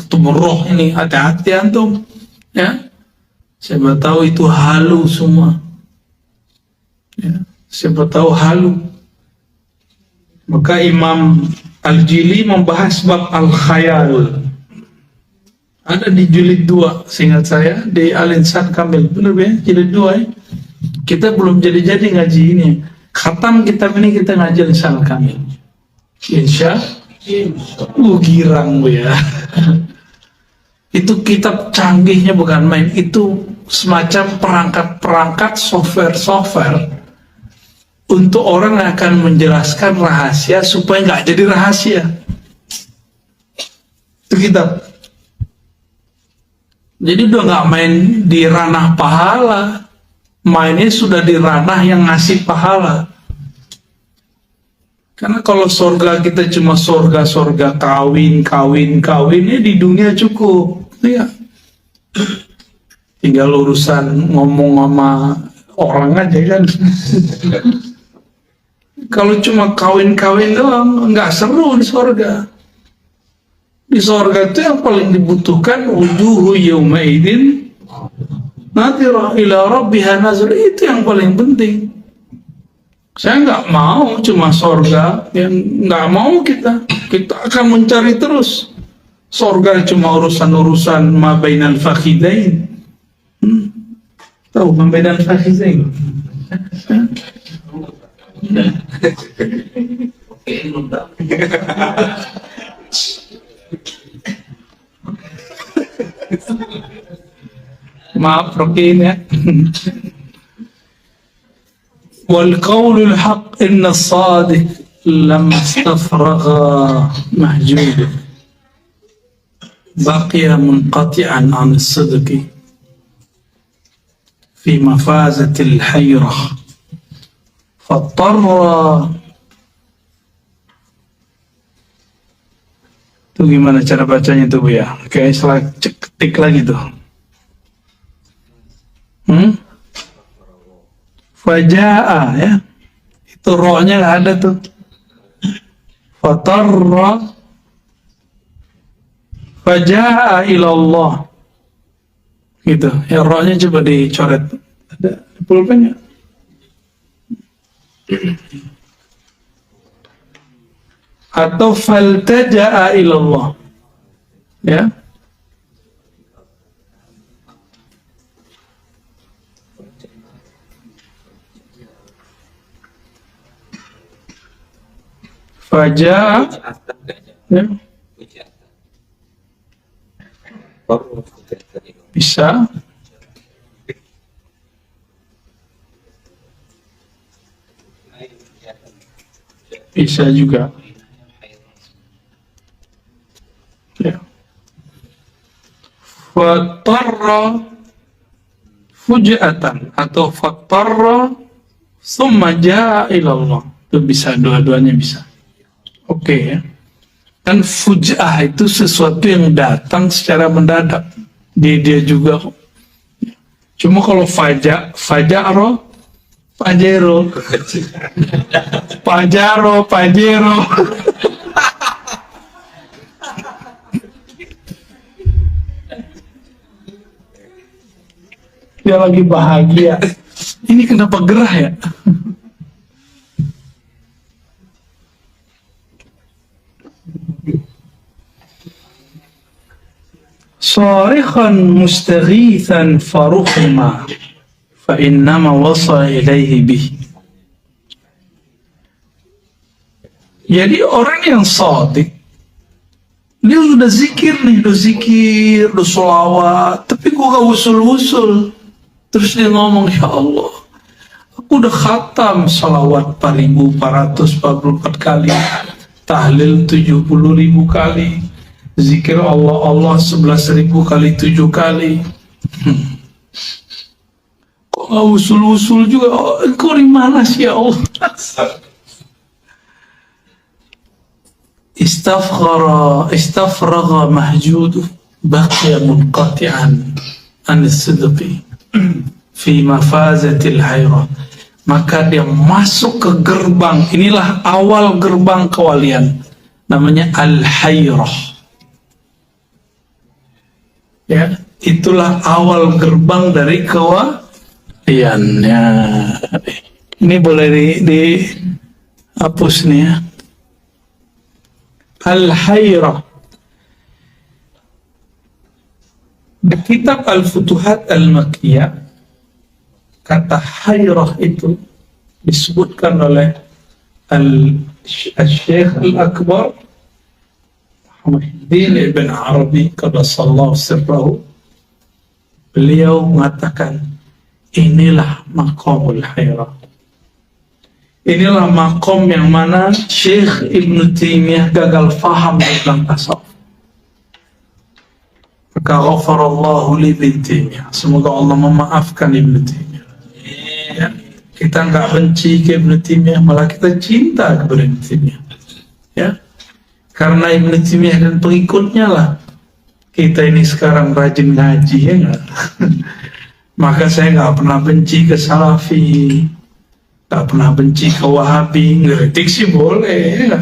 hati-hati antum ya. Siapa tahu itu halu semua ya. Siapa tahu halu. Maka Imam Al-Jili membahas bab al-khayal. Ada di jilid 2, seingat saya, di Al-Insan Kamil. Benar ya, jilid 2 ya. Kita belum jadi-jadi ngaji ini. Khatam kitab ini kita ngaji Al-Insan Kamil. Insya girang ya. Itu kitab canggihnya bukan main. Itu semacam perangkat-perangkat software untuk orang yang akan menjelaskan rahasia supaya nggak jadi rahasia. Itu kitab. Jadi udah nggak main di ranah pahala, mainnya sudah di ranah yang ngasih pahala. Karena kalau surga kita cuma surga kawin ya di dunia cukup, ya. Tinggal urusan ngomong sama orang aja kan. Kalau cuma kawin doang nggak seru di surga. Di surga itu yang paling dibutuhkan wujuhu yauma idzin nadhirah ila rabbiha nazar, itu yang paling penting. Saya nggak mau cuma surga, yang nggak mau kita akan mencari terus. Surga cuma urusan ma bainal fakhidain. Tahu ma bainal fakhidain? Maaf Rokin ya. Wal qaulul haq inna as-sadiq lam istafragha mahjub baqiya munqati'an 'an as-sidqi fi mafazatil hayrah fattarra. Itu gimana cara bacanya tuh Bu ya? Kayak salah ketik lagi tuh. Faja'a ya. Itu rohnya nggak ada tuh. Fatarra faja'a ilallah. Gitu. Ya rohnya coba dicoret. Ada pulpennya. Atau faltaja'a ilallah. Ya. Faja'a ya. Bisa. Bisa juga. Ya. Fatarra fujatan atau fatarra summa ja'a ilallah. Itu bisa, dua-duanya bisa. Oke ya. Dan fujah itu sesuatu yang datang secara mendadak. Dia juga. Cuma kalau fajaro, pajero. Dia lagi bahagia. Ini kenapa gerah ya? Sarikhan mustaghithan faruhma fa innama wasa ilaihi bih. Jadi orang yang shadiq, dia sudah zikir nih, udah sholawat, tapi gua gak usul-usul. Terus dia ngomong, ya Allah, aku udah khatam sholawat 4.444 kali, tahlil 70.000 kali, zikir Allah 11.000 kali 7 kali. Kok gak usul-usul juga? Oh, engkau di mana sih ya Allah? Istafragha mahjudu baqiya munqati'an an as-sidqi fi mafazatil hayrah. Maka dia masuk ke gerbang. Inilah awal gerbang kewalian, namanya al-hayrah. Ya, itulah awal gerbang dari kewalian. Ya. Ini boleh dihapus nih ya. Al-hayrah. Di kitab Al-Futuhat Al-Makkiyah, kata hayrah itu disebutkan oleh Al-Syekh Al-Akbar Muhyiddin Ibn Arabi qaddasallahu sirrahu. Beliau mengatakan, inilah maqamul hayrah. Inilah makom yang mana Syekh Ibn Taimiyah gagal faham tentang tasawuf. Maka ghafarallahu li Ibnu Taimiyah. Semoga Allah memaafkan Ibnu Taimiyah. Ya. Kita nggak benci ke Ibnu Taimiyah, malah kita cinta kepada Ibnu Taimiyah. Ya. Karena Ibnu Taimiyah dan pengikutnya lah kita ini sekarang rajin ngaji, ya nggak? Maka saya nggak pernah benci ke Salafi, nggak pernah benci ke Wahabi. Ngeritik sih boleh, ya.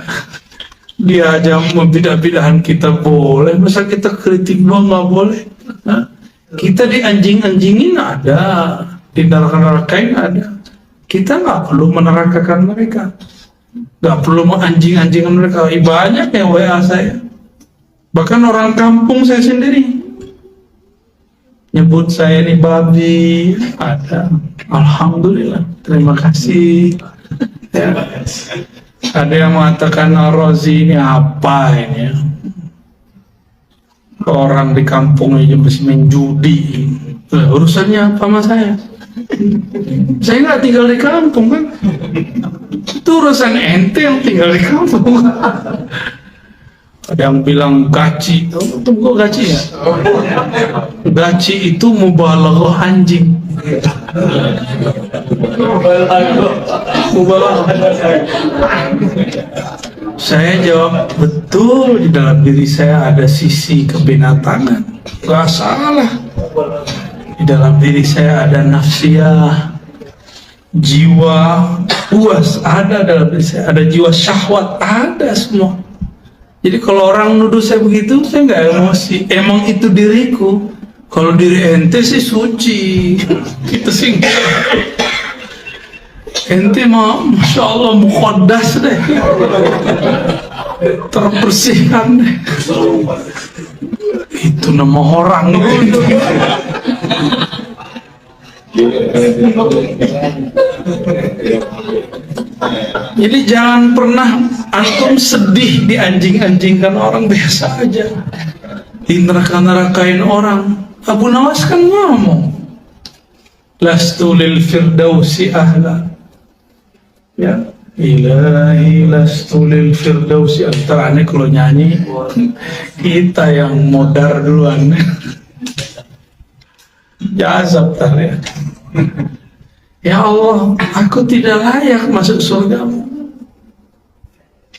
Dia aja membidah-bidahan kita boleh, masa kita kritik nggak boleh? Hah? Kita di anjing-anjingin ada, di neraka-nerakain ada. Kita nggak perlu menerakakan mereka, nggak perlu menganjing-anjingkan mereka. Banyak yang WA saya, bahkan orang kampung saya sendiri nyebut saya ini babi, ada. Alhamdulillah, terima kasih. Ya. Ada yang mengatakan Rozi ini apa ini ya? Orang di kampung aja masih main judi. Urusannya apa sama saya? Saya nggak tinggal di kampung kan? Itu urusan ente yang tinggal di kampung. Ada yang bilang gaci, tahu kok gaci ya? Gaci itu mubalaghah anjing. Saya jawab, betul, di dalam diri saya ada sisi kebinatangan, gak salah. Di dalam diri saya ada nafsiyah, jiwa puas ada dalam diri saya, ada jiwa syahwat, ada semua. Jadi kalau orang nuduh saya begitu, saya nggak emosi. Emang itu diriku. Kalau diri ente sih suci, kita sih enggak. Ente mah, masya Allah, muqaddas deh, terbersihkan deh. Itu nama orang itu. Jadi jangan pernah antum sedih dianjing-anjingkan orang, biasa aja. Di neraka-nerakain orang. Abu Nawas kan ngomong, lastu lil firdausi ahla. Ya, ilahi lastu lil firdausi. Antaranya kalau nyanyi kita yang modar duluan. Jazab ya. Ya Allah, aku tidak layak masuk surgamu.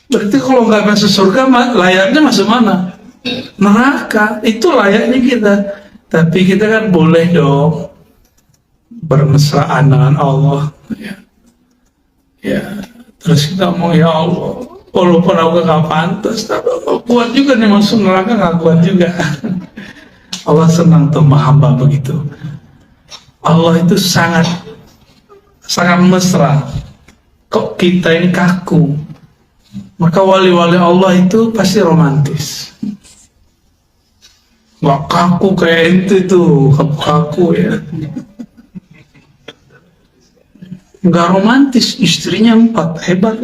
Berarti kalau nggak masuk surga, layaknya masuk mana? Neraka. Itu layaknya kita. Tapi kita kan boleh dong bermesraan dengan Allah. Ya. Ya. Terus kita ngomong, ya Allah, walaupun aku gak pantas, tapi aku kuat juga nih masuk neraka, gak kuat juga. Allah senang tuh hamba begitu. Allah itu sangat mesra. Kok kita ini kaku? Maka wali-wali Allah itu pasti romantis. Gak kaku kayak ente tuh, kaku ya. Gak romantis, istrinya 4, hebat.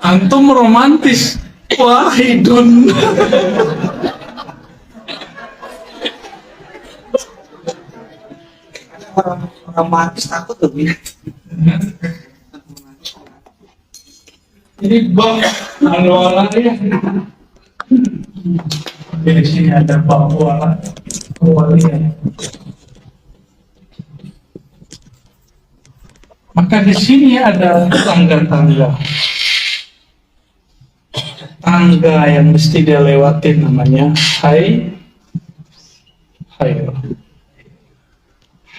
Antum romantis, wahidun. Orang romantis takut lebih. Jadi bang, ala ya. Di sini ada bang wali ya. Maka di sini ada tangga-tangga. Tangga yang mesti dia lewatin namanya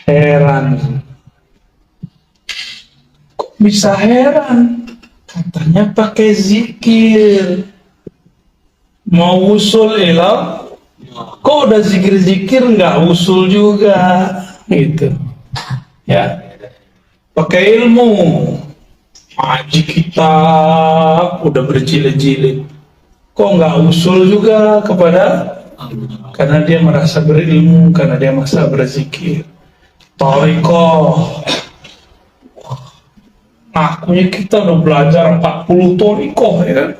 heran. Kok bisa heran? Katanya pakai zikir. Mau usul ilah, kok udah zikir-zikir nggak usul juga, gitu. Ya, pakai ilmu, ngaji kitab, udah berjilid-jilid, kok nggak usul juga kepada, karena dia merasa berilmu, karena dia merasa berzikir. Thariqah, ngakunya kita udah belajar 40 thariqah, ya kan?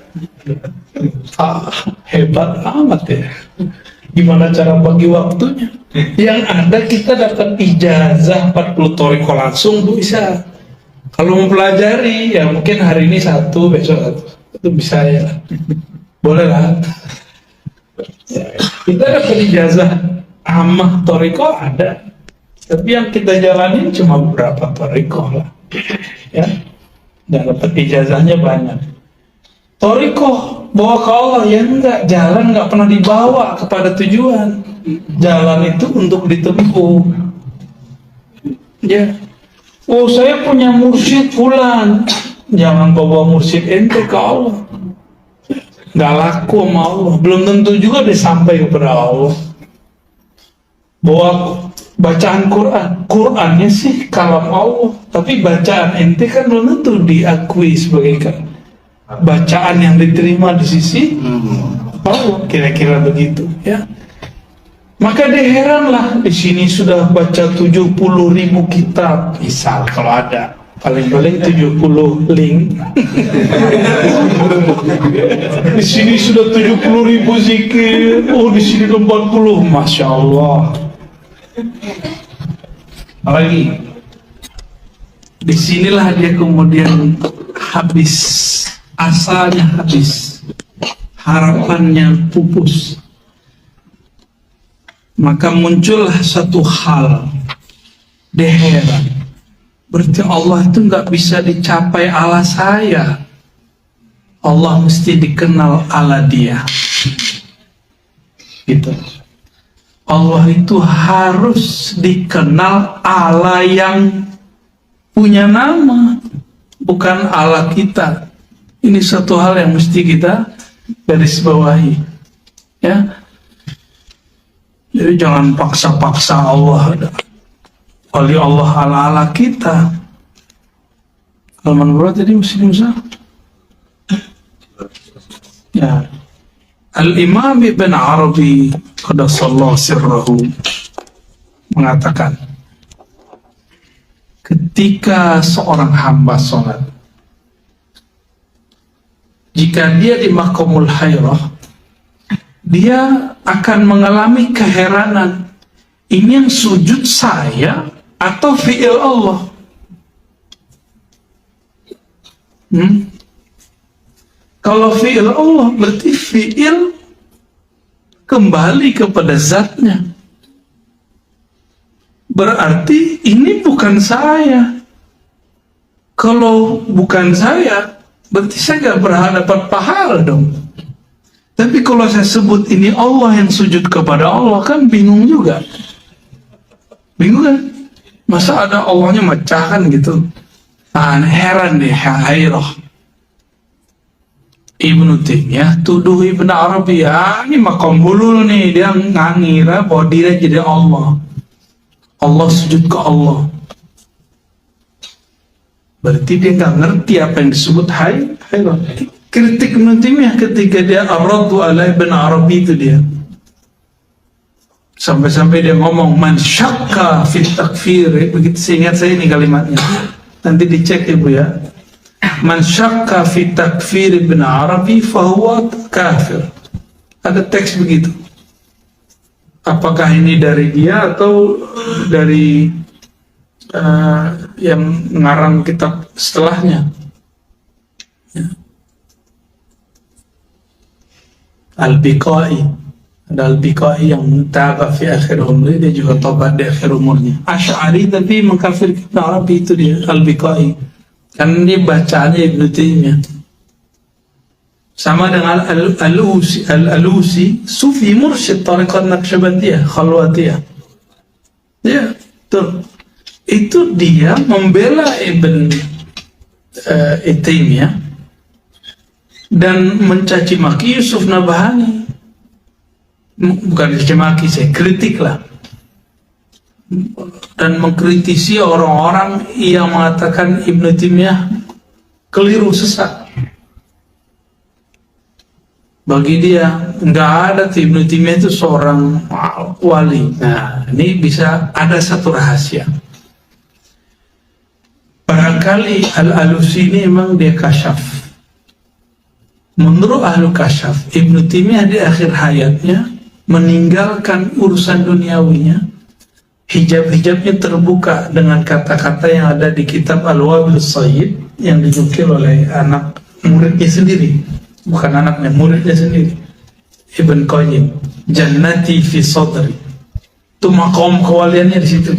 Hebat amat ya. Gimana cara bagi waktunya? Yang ada kita dapat ijazah 40 thariqah langsung bisa. Kalau mempelajari ya mungkin hari ini 1, besok 1. Itu bisa ya. Boleh lah. Kita dapat ijazah amah toriko ada, tapi yang kita jalanin cuma beberapa toriko lah, ya. Dan dapat ijazahnya banyak. Toriko bawa ke Allah ya enggak, jalan nggak pernah dibawa kepada tujuan. Jalan itu untuk ditempuh. Ya. Oh saya punya mursyid fulan, jangan bawa mursyid ente ke Allah. Nggak laku sama Allah, belum tentu juga disampai kepada Allah. Bawa bacaan Qurannya sih kalam Allah, tapi bacaan ente kan belum tentu diakui sebagai bacaan yang diterima di sisi Allah, kira-kira begitu ya. Maka dia heranlah, di sini sudah baca 70.000 kitab, misal kalau ada, paling-paling 70 link. Di sini sudah 70.000 zikir, oh di sini 40, masya Allah. Apalagi disinilah dia kemudian habis, asalnya habis, harapannya pupus. Maka muncullah satu hal, dia heran, berarti Allah itu nggak bisa dicapai ala saya, Allah mesti dikenal ala dia, gitu. Allah itu harus dikenal ala yang punya nama, bukan ala kita. Ini satu hal yang mesti kita garis bawahi, ya. Jadi jangan paksa-paksa Allah, wali Allah ala-ala kita. Halaman berapa tadi Muslim Sah? Ya. Al-Imam Ibn Arabi qaddasallahu sirrahu mengatakan, ketika seorang hamba sholat, jika dia di maqamul hairah, dia akan mengalami keheranan, ini yang sujud saya atau fi'il Allah? Kalau fi'il Allah berarti fi'il kembali kepada zatnya, berarti ini bukan saya. Kalau bukan saya, berarti saya gak berhak dapat pahala dong. Tapi kalau saya sebut ini Allah yang sujud kepada Allah, kan bingung juga. Bingung kan? Masa ada Allahnya macah kan gitu. Nah, heran deh, hairah. Ibnu Taimiyah tuduh Ibnu Arabi, ya ini makom hulul nih, dia ngira bahwa dia jadi Allah. Allah sujud ke Allah. Berarti dia nggak ngerti apa yang disebut hairah. Kritik Ibnu Taimiyah ketika dia ar-raddu ala Ibn Arabi itu dia. Sampai-sampai dia ngomong man syakka fit takfir, begitu seingat saya ini kalimatnya. Nanti dicek Ibu ya. Man syakka fit takfir Ibn Arabi fahuwa kafir. Ada teks begitu. Apakah ini dari dia atau dari yang ngarang kitab setelahnya? Ya. Al-Biqai, ada Al-Biqai yang taga fi akhir umri, dia juga tobat di akhir umurnya. Asy'ari tapi mengkafir Ibn Arabi, itu dia Al-Biqai, kan dia bacaannya Ibn Taimiyah. Sama dengan Al-Alusi, Sufi mursyid Tariqat Naqsyabandiyah Khalwatiyah. Ya, betul. Itu dia membela Ibn Taimiyah dan mencaci maki Yusuf Nabhani. Bukan caci maki, saya kritik lah, dan mengkritisi orang-orang yang mengatakan Ibnu Taimiyah keliru, sesat. Bagi dia nggak ada tuh Ibnu Taimiyah itu seorang wali. Nah, ini bisa ada satu rahasia. Barangkali Al-Alusi ini memang dia kasyaf. Menurut ahlu kasyaf, Ibnu Taimiyah di akhir hayatnya meninggalkan urusan duniawinya, hijab-hijabnya terbuka dengan kata-kata yang ada di kitab Al-Wabil Sayyid yang dinukil oleh anak muridnya sendiri, bukan anaknya, muridnya sendiri. Ibn Qayyim, jannati fi sadri. Itu makom kewaliannya di situ.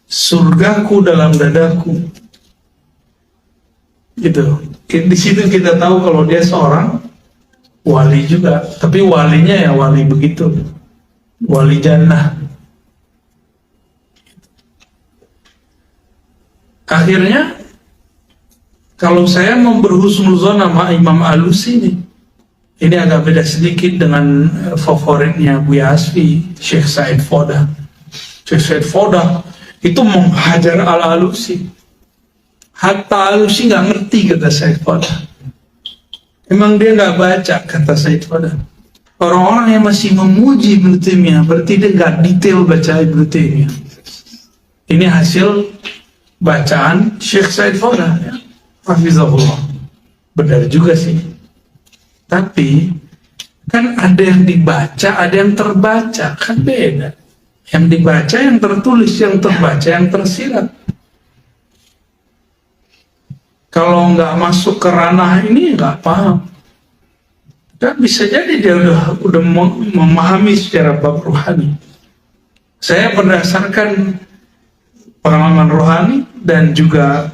Surgaku dalam dadaku. Gitu. Di situ kita tahu kalau dia seorang wali juga, tapi walinya ya wali begitu, wali jannah. Akhirnya kalau saya mau berhusnuzon sama Imam Alusi ini agak beda sedikit dengan favoritnya Buya Asfi, Syekh Said Foda. Syekh Said Foda itu menghajar Al-Alusi. Hatta Alusi nggak ngerti kata Said Foda. Emang dia nggak baca kata Said Foda. Orang-orang yang masih memuji Ibnu Taimiyah berarti dia nggak detail baca Ibnu Taimiyah. Ini hasil bacaan Syekh Said Foda, ya. Hafizahullah. Benar juga sih. Tapi kan ada yang dibaca, ada yang terbaca, kan beda. Yang dibaca yang tertulis, yang terbaca yang tersirat. Kalau nggak masuk ke ranah ini nggak paham. Dan bisa jadi dia udah memahami secara bab rohani. Saya berdasarkan pengalaman rohani dan juga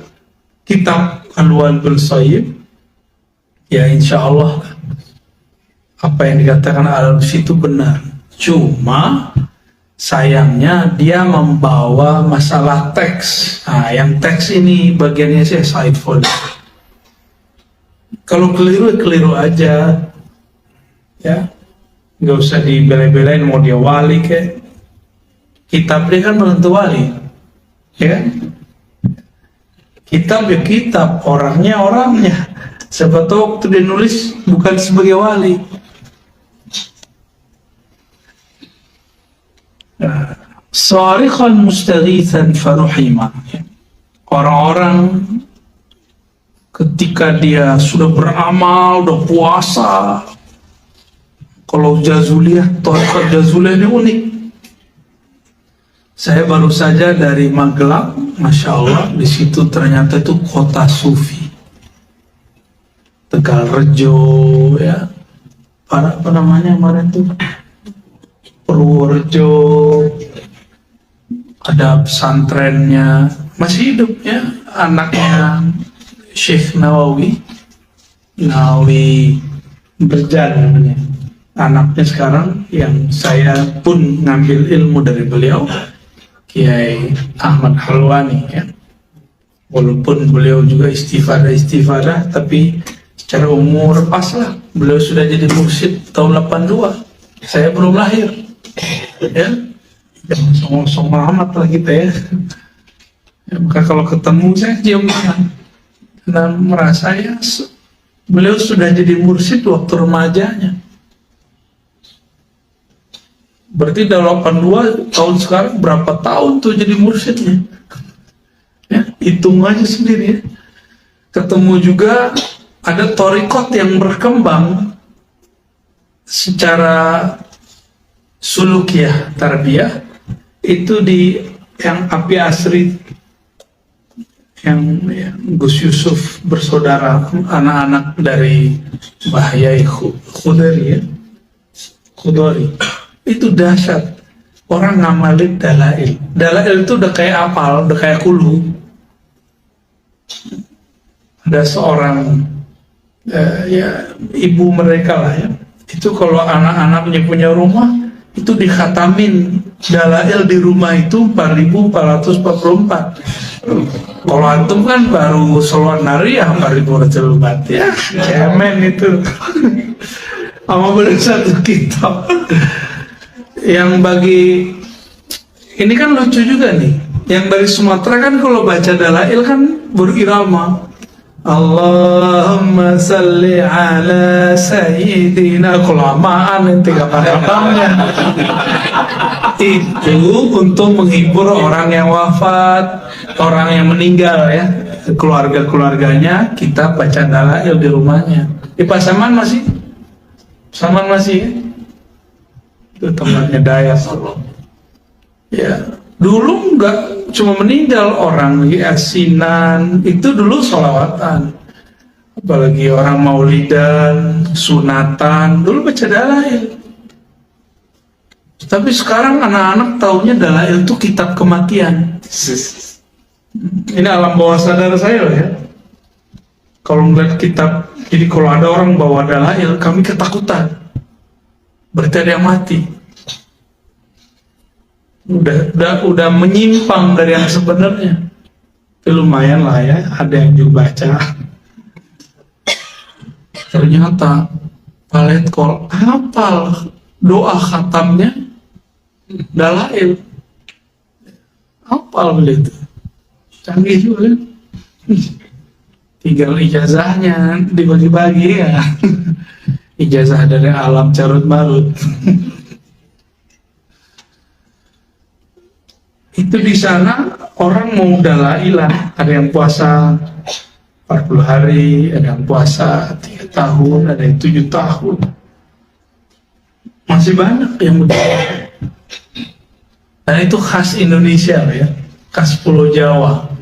kitab Al-Wal bil Sayyib, ya insya Allah apa yang dikatakan Al-Alusi itu benar. Cuma sayangnya dia membawa masalah teks. Nah, yang teks ini bagiannya saya Said Foda. Kalau keliru aja, ya nggak usah dibela-belain mau dia wali kayak. Kitab dia kan belum tentu wali, ya. Kitab ya kitab, orangnya. Siapa tahu waktu dia nulis bukan sebagai wali. Sariqan mustaghithan faruhima. Orang-orang ketika dia sudah beramal, udah puasa, kalau Jazuliyah, Thariqat Jazuliyah ini unik. Saya baru saja dari Magelang, Masya Allah, di situ ternyata itu kota sufi. Tegalrejo, ya, apa namanya kemarin tuh, Purworejo, ada pesantrennya, masih hidup ya, anaknya Syekh Nawawi Berjan namanya. Anaknya sekarang yang saya pun ngambil ilmu dari beliau, Kiai Ahmad Halwani, ya. Walaupun beliau juga istifadah, tapi secara umur pas lah. Beliau sudah jadi mursyid tahun 82. Saya belum lahir, ya. Jangan songong amat lah kita, ya. Maka kalau ketemu saya cium tangan dan merasa ya beliau sudah jadi mursyid waktu remajanya. Berarti dalam 82 tahun sekarang berapa tahun tuh jadi mursyidnya? Ya, hitung aja sendiri, ya. Ketemu juga ada thariqat yang berkembang secara sulukiyah, tarbiyah, itu di yang Api Asri, yang Gus Yusuf bersaudara, anak-anak dari Mbah Yai Khudari, ya. Khudari. Itu dahsyat. Orang ngamalin dalail. Dalail itu udah kayak apal, udah kayak kulu. Ada seorang ya ibu mereka lah, ya. Itu kalau anak-anaknya punya rumah, itu dikhatamin dalail di rumah itu 4.444. Kalau antum kan baru seluar nari ya 4.444, ya. Cemen itu. Sama beli satu kitab. Yang bagi ini kan lucu juga nih. Yang dari Sumatera kan kalau baca dalail kan berirama. Allahumma salli ala sayyidina, kelamaan nanti kapan-kapannya. Itu untuk menghibur orang yang wafat, orang yang meninggal, ya. Keluarga-keluarganya kita baca dalail di rumahnya. Di Pasaman masih? Pasaman masih, ya? Itu temannya Dayas, ya. Dulu nggak cuma meninggal orang, Yasinan itu dulu sholawatan. apalagi orang maulidan, sunatan, dulu baca dalail. Tapi sekarang anak-anak taunya dalail itu kitab kematian. Ini alam bawah sadar saya loh ya. Kalau melihat kitab, jadi kalau ada orang bawa dalail, kami ketakutan. Berarti ada yang mati. Udah menyimpang dari yang sebenarnya. Tapi lumayan lah ya, ada yang juga baca. Ternyata paletkol hafal doa khatamnya dalail, hafal begitu, canggih juga kan? Tinggal ijazahnya dibagi-bagi ya. Ijazah dari alam carut marut. Itu di sana orang mau dalailan, ada yang puasa 40 hari, ada yang puasa 3 tahun, ada yang 7 tahun. Masih banyak yang begitu. Dan itu khas Indonesia ya, khas Pulau Jawa.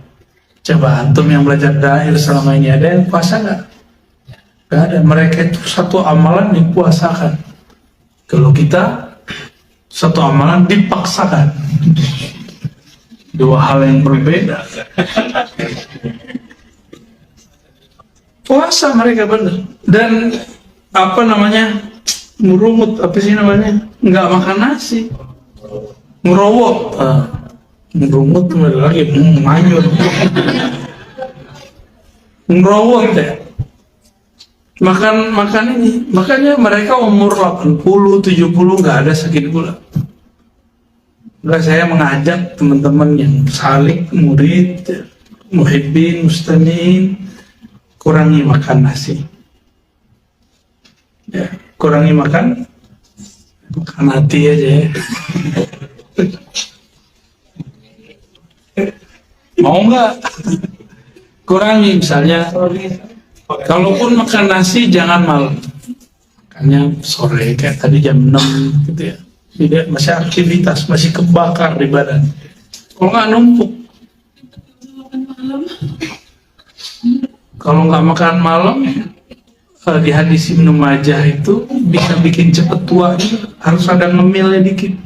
Coba antum yang belajar dalail selama ini, ada yang puasa nggak? Nggak ada. Mereka itu satu amalan dipuasakan. Kalau kita satu amalan dipaksakan. Dua hal yang berbeda. Puasa mereka bener. Dan apa namanya, merumut, apa sih namanya, nggak makan nasi, ngerowok, merumut lagi, manyut, ngerowok ya, makan ini. Makanya mereka umur 80, 70 nggak ada sakit gula. Enggak, saya mengajak teman-teman yang salik, murid, muhibbin, mustamiin, kurangi makan nasi. Ya, kurangi makan hati aja ya. Mau nggak? Kurangi, misalnya, kalaupun makan nasi jangan malam, makannya sore kayak tadi jam 6 gitu ya. Tidak, masih aktivitas, masih kebakar di badan. Kalau nggak numpuk. Kalau nggak makan malam, di hadis Ibnu Majah itu bisa bikin cepet tua, harus ada ngemilnya dikit.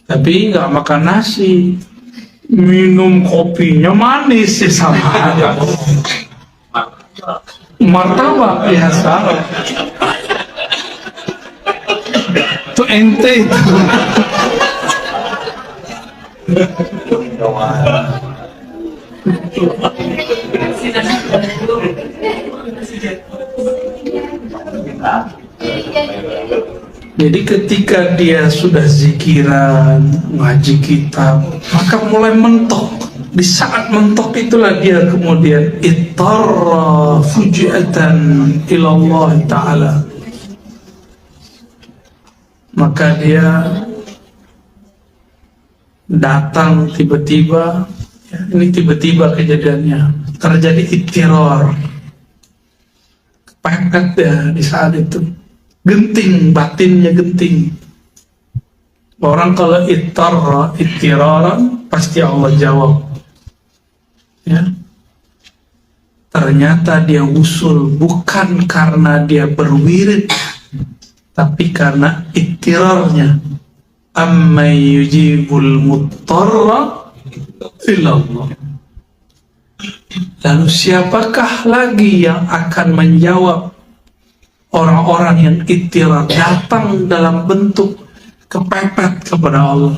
Tapi nggak makan nasi, minum kopinya manis sih sama aja. Martabak ya salah. Itu ente itu. Jadi ketika dia sudah zikiran, ngaji kitab, maka mulai mentok. Di saat mentok itulah dia kemudian ittarra fujiatan ilallah ta'ala. Maka dia datang tiba-tiba, ya, ini tiba-tiba kejadiannya, terjadi ittirar, kepepet ya di saat itu, genting, batinnya genting. Orang kalau ittiraran pasti Allah jawab. Ya, ternyata dia usul bukan karena dia berwirid, tapi karena ittirarnya. Amma yujibul muttarra ilallah. Lalu siapakah lagi yang akan menjawab orang-orang yang ittirar, datang dalam bentuk kepepet kepada Allah,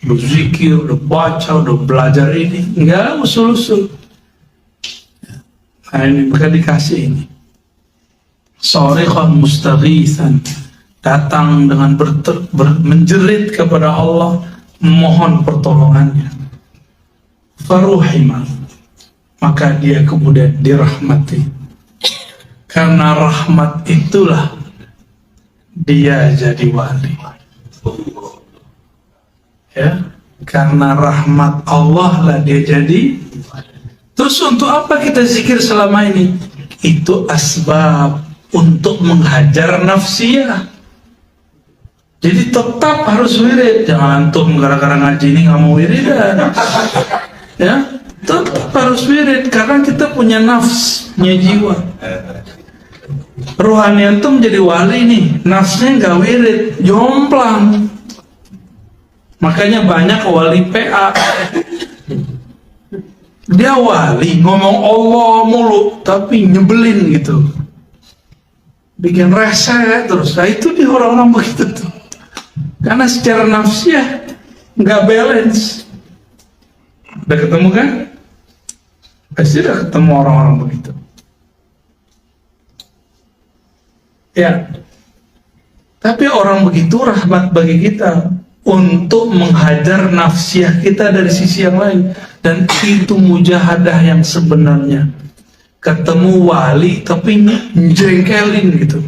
berzikir, udah baca, udah belajar ini, enggak usul-usul. Nah ini bukan dikasih ini. Sariqan mustaghisan, datang dengan menjerit kepada Allah, memohon pertolongannya. Faruhimah, maka dia kemudian dirahmati. Karena rahmat itulah dia jadi wali. Ya, karena rahmat Allah lah dia jadi. Terus untuk apa kita zikir selama ini? Itu asbab untuk menghajar nafsiyah. Jadi tetap harus wirid. Jangan antum gara-gara ngaji ini nggak mau wiridan. Ya, Tetap harus wirid karena kita punya nafs, punya jiwa. Rohani antum jadi wali nih, nafsnya nggak wirid, jomplang. Makanya banyak wali PA. Dia wali ngomong Allah mulu, tapi nyebelin gitu, bikin rese terus. Nah itu di orang-orang begitu tuh, karena secara nafsiyah nggak balance. Udah ketemu kan? Pasti udah ketemu orang-orang begitu. Ya, tapi orang begitu rahmat bagi kita untuk menghajar nafsiyah kita dari sisi yang lain. Dan itu mujahadah yang sebenarnya. Ketemu wali tapi jengkelin gitu.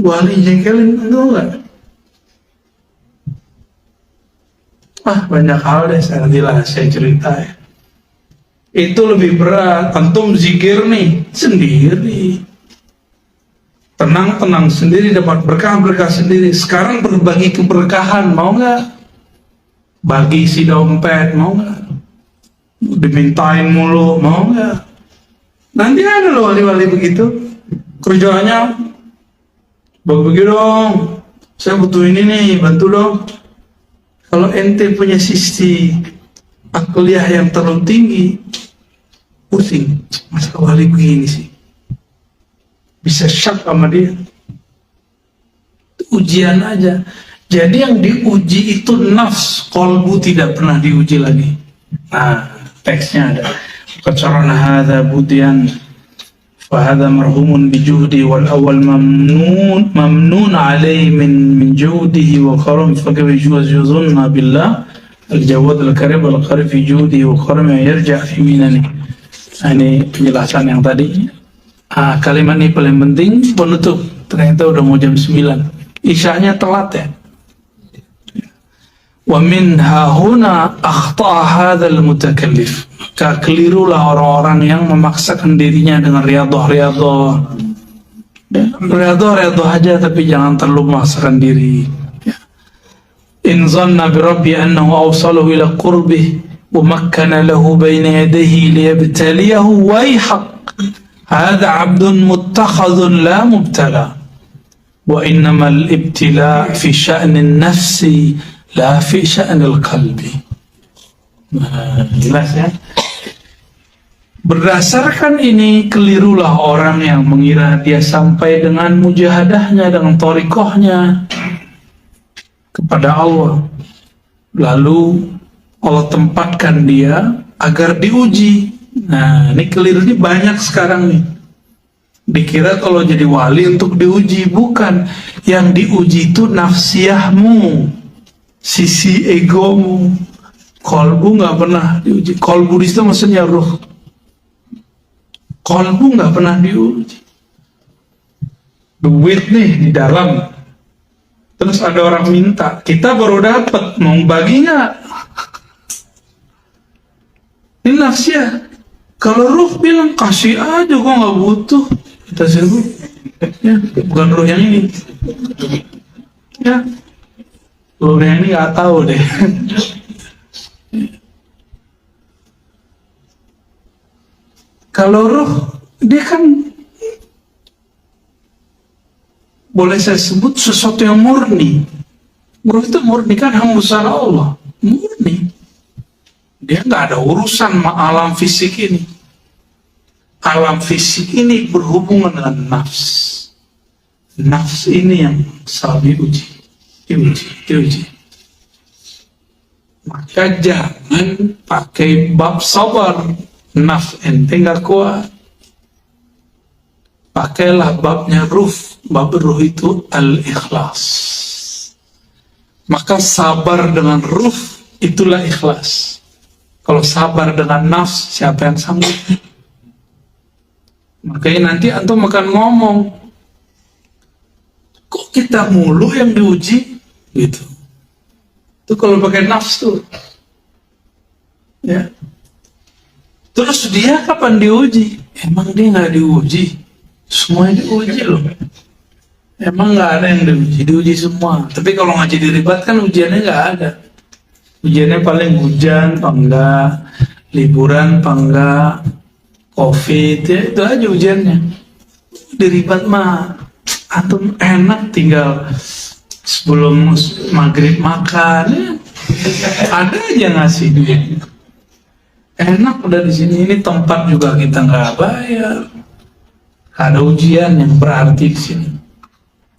Wali jengkelin itu enggak? Banyak hal deh, saya cerita ya. Itu lebih berat. Antum zikir nih sendiri, tenang sendiri, dapat berkah sendiri. Sekarang berbagi keberkahan, mau nggak? Bagi si dompet, mau nggak? Dimintain mulu, mau nggak? Nanti ada loh wali-wali begitu, kerjanya bagi dong, saya butuh ini nih, bantu dong. Kalau ente punya sisi akliyah yang terlalu tinggi, pusing, masa wali begini sih, bisa syak sama dia. Ujian aja. Jadi yang diuji itu nafs, kolbu tidak pernah diuji lagi. Nah, teksnya ada. Qacarana hadza budian fa hadza marhumun bi juhdi wal awwal mamnun alayhi min juhdihi wa karam fa kayfa yuzunna billah al jawad al karim al qarib fi juhdihi wa karam yarja fi minani. Ini penjelasan yang tadi. Kalimat ini paling penting penutup. Ternyata udah mau jam 9. Isyanya telat ya. Wa min hahuna akhta'a hadzal mutakallif. Maka kelirulah orang-orang yang memaksakan dirinya dengan riyadhah. Riyadhah aja tapi jangan terlalu memaksakan diri. In zanna bi rabbi annahu awsalahu ila qurbih wa makkana lahu bayna yadayhi liyabtaliyahu wayhaq. Hadha 'abdun muttakhadhun la mubtala. Wa innamal ibtila fi sya'nin nafsi la fi sya'nil qalbi. Jelas ya. Berdasarkan ini kelirulah orang yang mengira dia sampai dengan mujahadahnya, dengan thariqahnya kepada Allah, lalu Allah tempatkan dia agar diuji. Nah ini keliru, ini banyak sekarang nih. Dikira kalau jadi wali untuk diuji, bukan. Yang diuji itu nafsiyahmu, sisi egomu. Kolbu nggak pernah diuji. Kolbu itu maksudnya ruh. Kolbu nggak pernah diuji. Duit nih di dalam, terus ada orang minta, kita baru dapat, mau bagi nggak? Ini nafsiyah. Kalau ruh bilang kasih aja, gua nggak butuh, kita sebut ya, bukan ruh yang ini ya, ruh yang ini nggak tahu deh. Kalau ruh, dia kan boleh saya sebut sesuatu yang murni. Ruh itu murni kan, hambusana Allah, murni. Dia nggak ada urusan sama alam fisik ini. Alam fisik ini berhubungan dengan nafs. Nafs ini yang selalu diuji. Maka jangan pakai bab sabar. Nafs ente nggak kuat. Pakailah babnya ruh. Bab ruh itu al-ikhlas. Maka sabar dengan ruh itulah ikhlas. Kalau sabar dengan nafs, siapa yang sanggup? Makanya nanti antum akan ngomong, kok kita mulu yang diuji? Gitu. Itu kalau pakai nafs tuh. Ya. Terus dia kapan diuji? Emang dia nggak diuji? Semuanya diuji loh. Emang nggak ada yang diuji semua. Tapi kalau ngaji diribat kan ujiannya nggak ada. Ujiannya paling hujan atau enggak, liburan apa enggak, covid ya, itu aja ujiannya. Diribat mah antum enak tinggal sebelum maghrib makan ya. Ada aja ngasih duit, enak udah di sini. Ini tempat juga kita nggak bayar, ada ujian yang berarti di sini.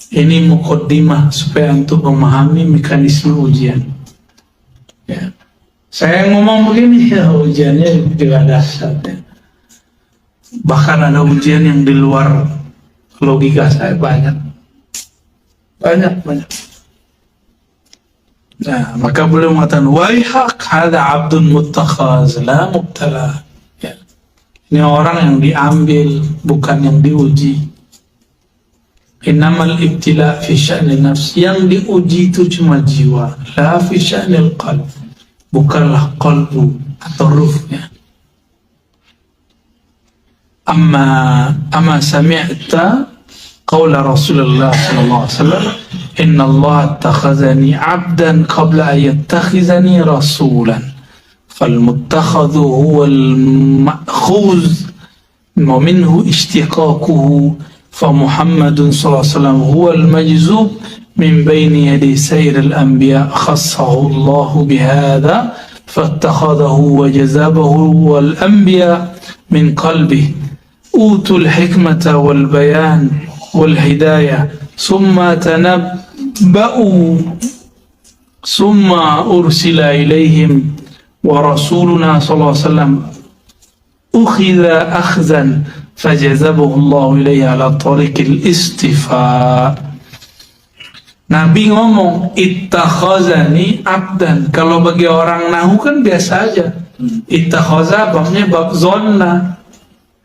Ini mukaddimah supaya antum memahami mekanisme ujian ya. Saya ngomong begini ya, ujiannya juga dahsyat ya. Bahkan ada ujian yang di luar logika saya, banyak. Nah, maka beliau mengatakan, waihak hada abdun muttakhaz la mubtala ya. Ini orang yang diambil, bukan yang diuji. Innamal ibtila fi sya'ni nafs, yang diuji itu cuma jiwa, la fi sya'nil qalb, bukanlah qalbu atau ruhnya. Amma sami'ta qawla Rasulullah sallallahu alaihi wasallam, inna Allah attakhazani 'abdan qabla an yattakhizani rasulan, falmuttakhadhu huwa al-ma'khuz wa minhu ishtiqaquhu, فمحمد صلى الله عليه وسلم هو المجذوب من بين يدي سير الأنبياء، خصه الله بهذا فاتخذه وجذبه والأنبياء من قلبه، أوتوا الحكمة والبيان والهداية ثم تنبأوا ثم أرسل إليهم، ورسولنا صلى الله عليه وسلم أخذ أخذا فجذبه الله إليه على طريق الاصطفاء. Nabi ngomong ittakhazani abdan. Kalau bagi orang nahu kan biasa aja. Ittakhaza babnya bab zonna.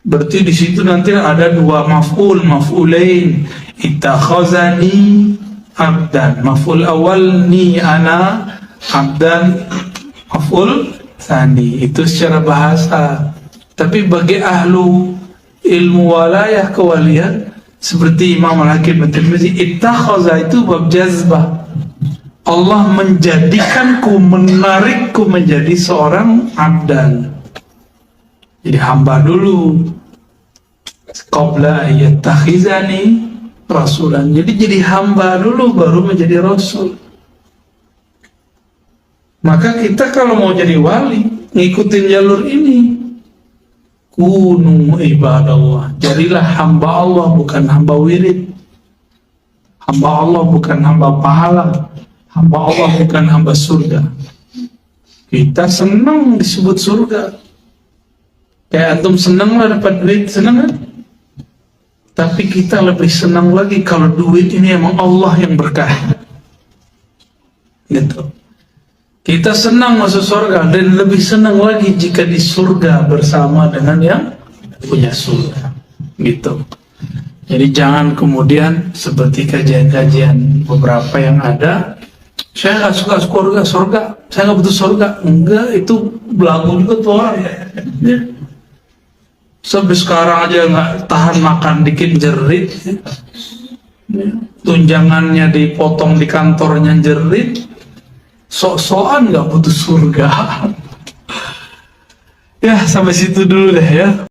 Berarti di situ nanti ada dua maf'ul, maf'ulain. Ittakhazani abdan. Maf'ul awal ni ana, abdan maf'ul tsani. Itu secara bahasa. Tapi bagi ahlu ilmu walayah kewalian seperti Imam Al-Hakim At-Tirmizi, ittakhaza itu bab jazbah. Allah menjadikanku, menarikku menjadi seorang abdan, jadi hamba dulu. Qabla yattakhizani rasulan, jadi hamba dulu baru menjadi rasul. Maka kita kalau mau jadi wali ngikutin jalur ini. Kunu ibadallah, jadilah hamba Allah, bukan hamba wirid. Hamba Allah bukan hamba pahala. Hamba Allah bukan hamba surga. Kita senang disebut surga, kayak antum senang lah dapat duit, senang kan? Tapi kita lebih senang lagi kalau duit ini emang Allah yang berkah, gitu. Kita senang masuk surga, dan lebih senang lagi jika di surga bersama dengan yang punya surga, gitu. Jadi jangan kemudian seperti kajian-kajian beberapa yang ada, saya nggak suka surga, saya nggak butuh surga. Enggak, itu belagu juga tuh orang. Ya. Sampai sekarang aja nggak tahan makan dikit jerit, ya. Tunjangannya dipotong di kantornya jerit. Sok-sokan nggak butuh surga. Ya, sampai situ dulu deh ya.